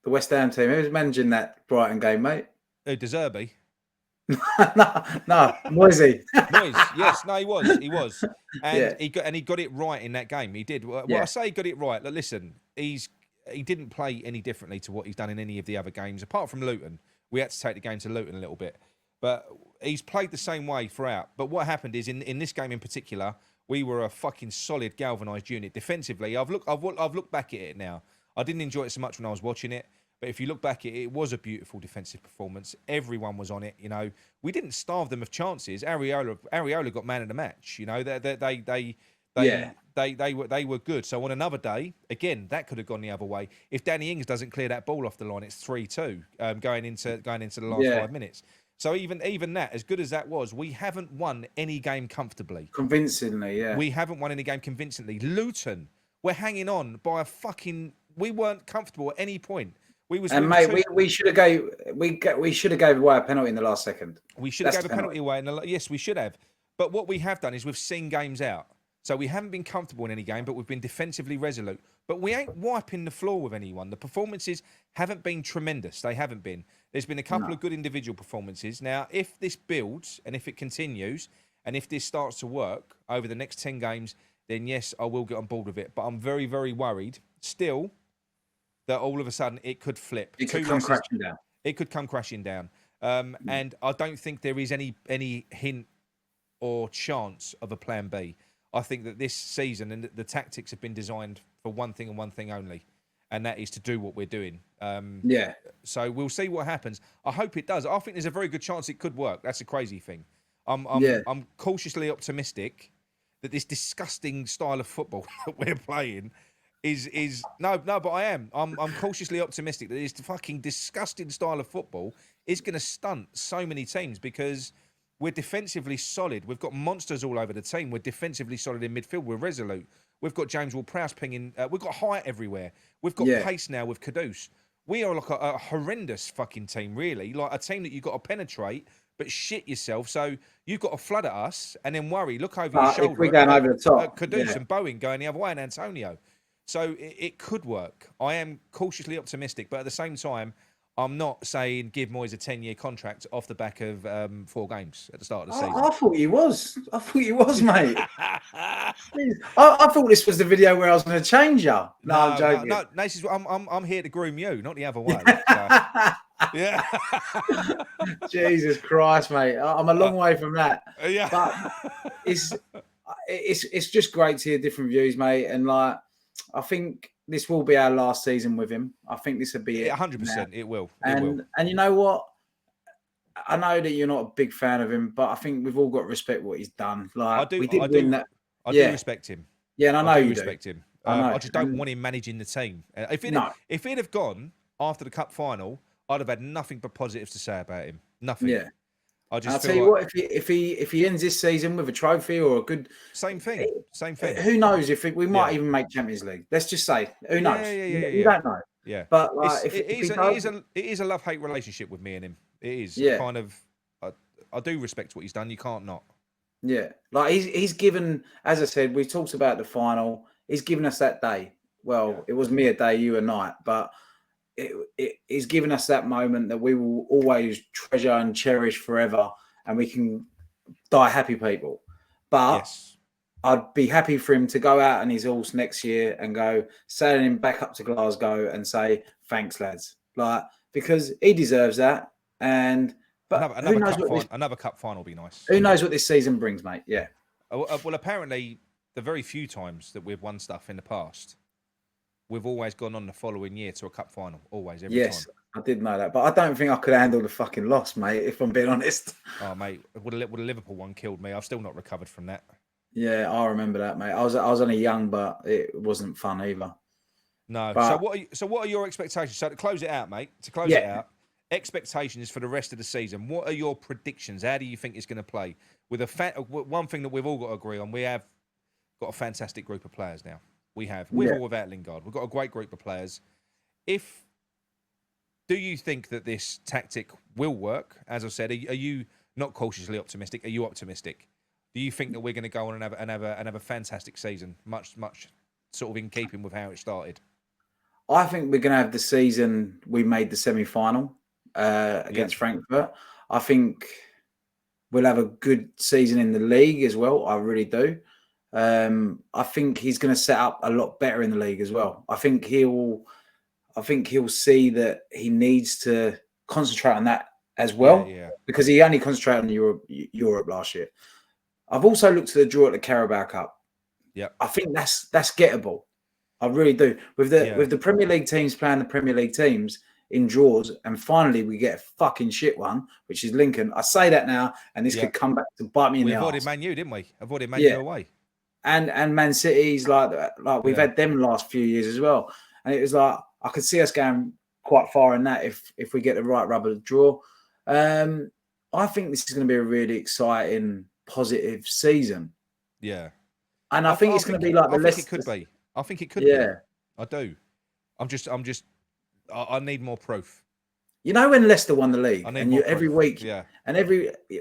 [SPEAKER 2] The West Ham team. Who was managing that Brighton game, mate?
[SPEAKER 1] De Zerbi.
[SPEAKER 2] no, Moisey.
[SPEAKER 1] Moyes, yes, no, he was, and
[SPEAKER 2] Yeah.
[SPEAKER 1] he got it right in that game. He did. Well,
[SPEAKER 2] Yeah.
[SPEAKER 1] I say he got it right. Look, listen, he didn't play any differently to what he's done in any of the other games, apart from Luton. We had to take the game to Luton a little bit, but he's played the same way throughout. But what happened is in this game in particular, we were a fucking solid galvanised unit defensively. I've looked back at it now. I didn't enjoy it so much when I was watching it. But if you look back, it was a beautiful defensive performance. Everyone was on it. You know, we didn't starve them of chances. Areola got man of the match. You know, they were good. So on another day, again, that could have gone the other way. If Danny Ings doesn't clear that ball off the line, it's 3-2 going into the last 5 minutes. So even that, as good as that was, we haven't won any game comfortably.
[SPEAKER 2] Convincingly, yeah.
[SPEAKER 1] We haven't won any game convincingly. Luton, we're hanging on by a fucking. We weren't comfortable at any point. We
[SPEAKER 2] should have gave away a penalty in the last second.
[SPEAKER 1] We should have gave a penalty away. Yes, we should have. But what we have done is we've seen games out. So we haven't been comfortable in any game, but we've been defensively resolute. But we ain't wiping the floor with anyone. The performances haven't been tremendous. They haven't been. There's been a couple of good individual performances. Now, if this builds and if it continues and if this starts to work over the next 10 games, then yes, I will get on board with it. But I'm very, very worried still that all of a sudden it could flip.
[SPEAKER 2] It could come crashing down.
[SPEAKER 1] It could come crashing down. And I don't think there is any hint or chance of a plan B. I think that this season and the tactics have been designed for one thing and one thing only, and that is to do what we're doing. So we'll see what happens. I hope it does. I think there's a very good chance it could work. That's a crazy thing. I'm cautiously optimistic that this disgusting style of football that we're playing is no, but I am. I'm cautiously optimistic that this fucking disgusting style of football is going to stunt so many teams because we're defensively solid. We've got monsters all over the team. We're defensively solid in midfield. We're resolute. We've got James Ward-Prowse pinging. We've got height everywhere. We've got pace now with Kudus. We are like a horrendous fucking team, really. Like a team that you've got to penetrate, but shit yourself. So you've got to flood at us and then worry. Look over your shoulder.
[SPEAKER 2] If we're going over the top.
[SPEAKER 1] Kudus and Bowen going the other way and Antonio. So it could work. I am cautiously optimistic, but at the same time, I'm not saying give Moyes a 10-year contract off the back of 4 games at the start of the season.
[SPEAKER 2] I thought you was, mate. I thought this was the video where I was going to change you. No, I'm joking.
[SPEAKER 1] No, I'm here to groom you, not the other way. So. Yeah.
[SPEAKER 2] Jesus Christ, mate. I'm a long way from that.
[SPEAKER 1] Yeah.
[SPEAKER 2] But it's just great to hear different views, mate. And like, I think this will be our last season with him. I think this will be it.
[SPEAKER 1] 100%. It will.
[SPEAKER 2] And you know what? I know that you're not a big fan of him, but I think we've all got to respect what he's done. Like
[SPEAKER 1] I do respect him.
[SPEAKER 2] Yeah, and I know you
[SPEAKER 1] respect him. I just don't want him managing the team. If he'd have gone after the cup final, I'd have had nothing but positives to say about him. Nothing.
[SPEAKER 2] Yeah.
[SPEAKER 1] I'll
[SPEAKER 2] tell you what, if he ends this season with a trophy or a good
[SPEAKER 1] same thing.
[SPEAKER 2] Who knows if we might even make Champions League? Let's just say, who knows? You don't know.
[SPEAKER 1] Yeah,
[SPEAKER 2] but like,
[SPEAKER 1] it is a love-hate relationship with me and him. It is kind of. I do respect what he's done. You can't not.
[SPEAKER 2] Yeah, like he's given, as I said, we talked about the final. He's given us that day. Well, it was me a day, you a night, but he's given us that moment that we will always treasure and cherish forever, and we can die happy people. But I'd be happy for him to go out on his horse next year and go sailing him back up to Glasgow and say thanks, lads, like because he deserves that. And
[SPEAKER 1] another cup final will be nice.
[SPEAKER 2] Who knows what this season brings, mate? Yeah.
[SPEAKER 1] Well, apparently, the very few times that we've won stuff in the past, we've always gone on the following year to a cup final. Always, every time.
[SPEAKER 2] Yes, I did know that, but I don't think I could handle the fucking loss, mate. If I'm being honest.
[SPEAKER 1] Oh, mate, would a Liverpool one killed me? I've still not recovered from that.
[SPEAKER 2] Yeah, I remember that, mate. I was only young, but it wasn't fun either.
[SPEAKER 1] No. But, what are your expectations? So to close it out, mate. To close it out, expectations for the rest of the season. What are your predictions? How do you think it's going to play? With one thing that we've all got to agree on, we have got a fantastic group of players now. We have, with or without Lingard. We've got a great group of players. Do you think that this tactic will work? As I said, are you not cautiously optimistic? Are you optimistic? Do you think that we're going to go on and have a fantastic season, much sort of in keeping with how it started?
[SPEAKER 2] I think we're going to have the season we made the semi-final against Frankfurt. I think we'll have a good season in the league as well. I really do. I think he's going to set up a lot better in the league as well. I think he'll see that he needs to concentrate on that as well, because he only concentrated on Europe last year. I've also looked at the draw at the Carabao Cup.
[SPEAKER 1] Yeah,
[SPEAKER 2] I think that's gettable. I really do. With the Premier League teams playing the Premier League teams in draws, and finally we get a fucking shit one, which is Lincoln. I say that now, and this could come back to bite me in the arse.
[SPEAKER 1] We avoided Man U, didn't we? Avoided Man U away.
[SPEAKER 2] And Man City's like we've had them the last few years as well. And it was like I could see us going quite far in that if we get the right rubber draw. I think this is going to be a really exciting, positive season.
[SPEAKER 1] Yeah.
[SPEAKER 2] And I think it's going to be like the Leicester.
[SPEAKER 1] It could be. I think it could be. I do. I need more proof.
[SPEAKER 2] You know when Leicester won the league,
[SPEAKER 1] and
[SPEAKER 2] every week,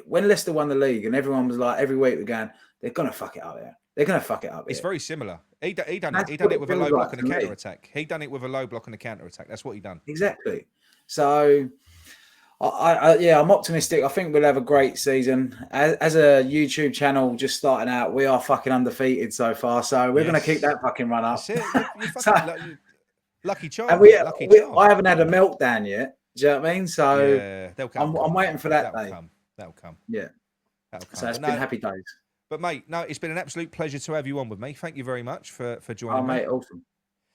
[SPEAKER 2] when Leicester won the league, and everyone was like, every week we're going, they're gonna fuck it up there. They're gonna fuck it up.
[SPEAKER 1] It's very similar. He done it with a low block and a counter attack. He done it with a low block and a counter attack. That's what he done.
[SPEAKER 2] Exactly. So, I'm optimistic. I think we'll have a great season. As a YouTube channel just starting out, we are fucking undefeated so far. So we're gonna keep that fucking run up.
[SPEAKER 1] That's it. You fucking lucky child.
[SPEAKER 2] I haven't had a meltdown yet. Do you know what I mean? So
[SPEAKER 1] they'll come.
[SPEAKER 2] I'm waiting for that day.
[SPEAKER 1] That'll come.
[SPEAKER 2] Yeah.
[SPEAKER 1] That'll come.
[SPEAKER 2] So it's been happy days.
[SPEAKER 1] But mate, no, it's been an absolute pleasure to have you on with me. Thank you very much for joining me.
[SPEAKER 2] Mate, awesome.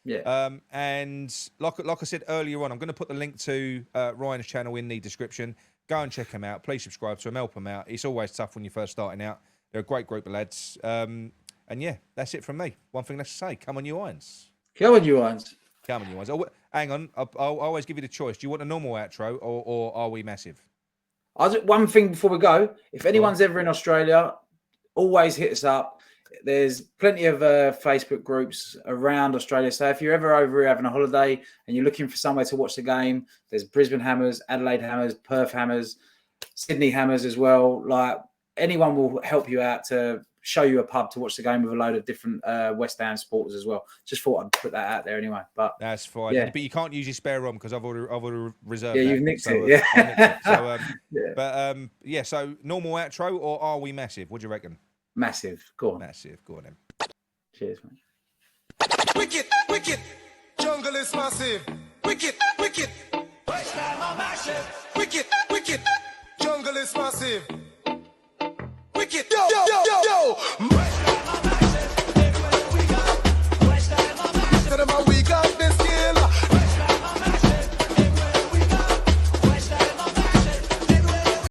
[SPEAKER 2] Yeah.
[SPEAKER 1] And like I said earlier on, I'm going to put the link to Ryan's channel in the description. Go and check him out. Please subscribe to him. Help him out. It's always tough when you're first starting out. They're a great group of lads. And yeah, that's it from me. One thing less to say. Come on, you Irons.
[SPEAKER 2] Come on, you Irons.
[SPEAKER 1] Come on, you Irons. Oh, hang on. I'll always give you the choice. Do you want a normal outro or are we massive?
[SPEAKER 2] One thing before we go. If anyone's ever in Australia, always hit us up. There's plenty of Facebook groups around Australia. So if you're ever over here having a holiday and you're looking for somewhere to watch the game, there's Brisbane Hammers, Adelaide Hammers, Perth Hammers, Sydney Hammers as well. Like anyone will help you out to show you a pub to watch the game with a load of different West Ham supporters as well. Just thought I'd put that out there anyway. But
[SPEAKER 1] that's fine. Yeah. But you can't use your spare room because I've already reserved.
[SPEAKER 2] Yeah, you've nicked it. Yeah.
[SPEAKER 1] So normal outro or are we massive? What do you reckon?
[SPEAKER 2] Massive. Go on.
[SPEAKER 1] Massive. Go on then.
[SPEAKER 2] Cheers, man.
[SPEAKER 3] Wicked, wicked. Jungle is massive. Wicked, wicked. West Ham are massive. Wicked, wicked. Jungle is massive. Wicked. Yo.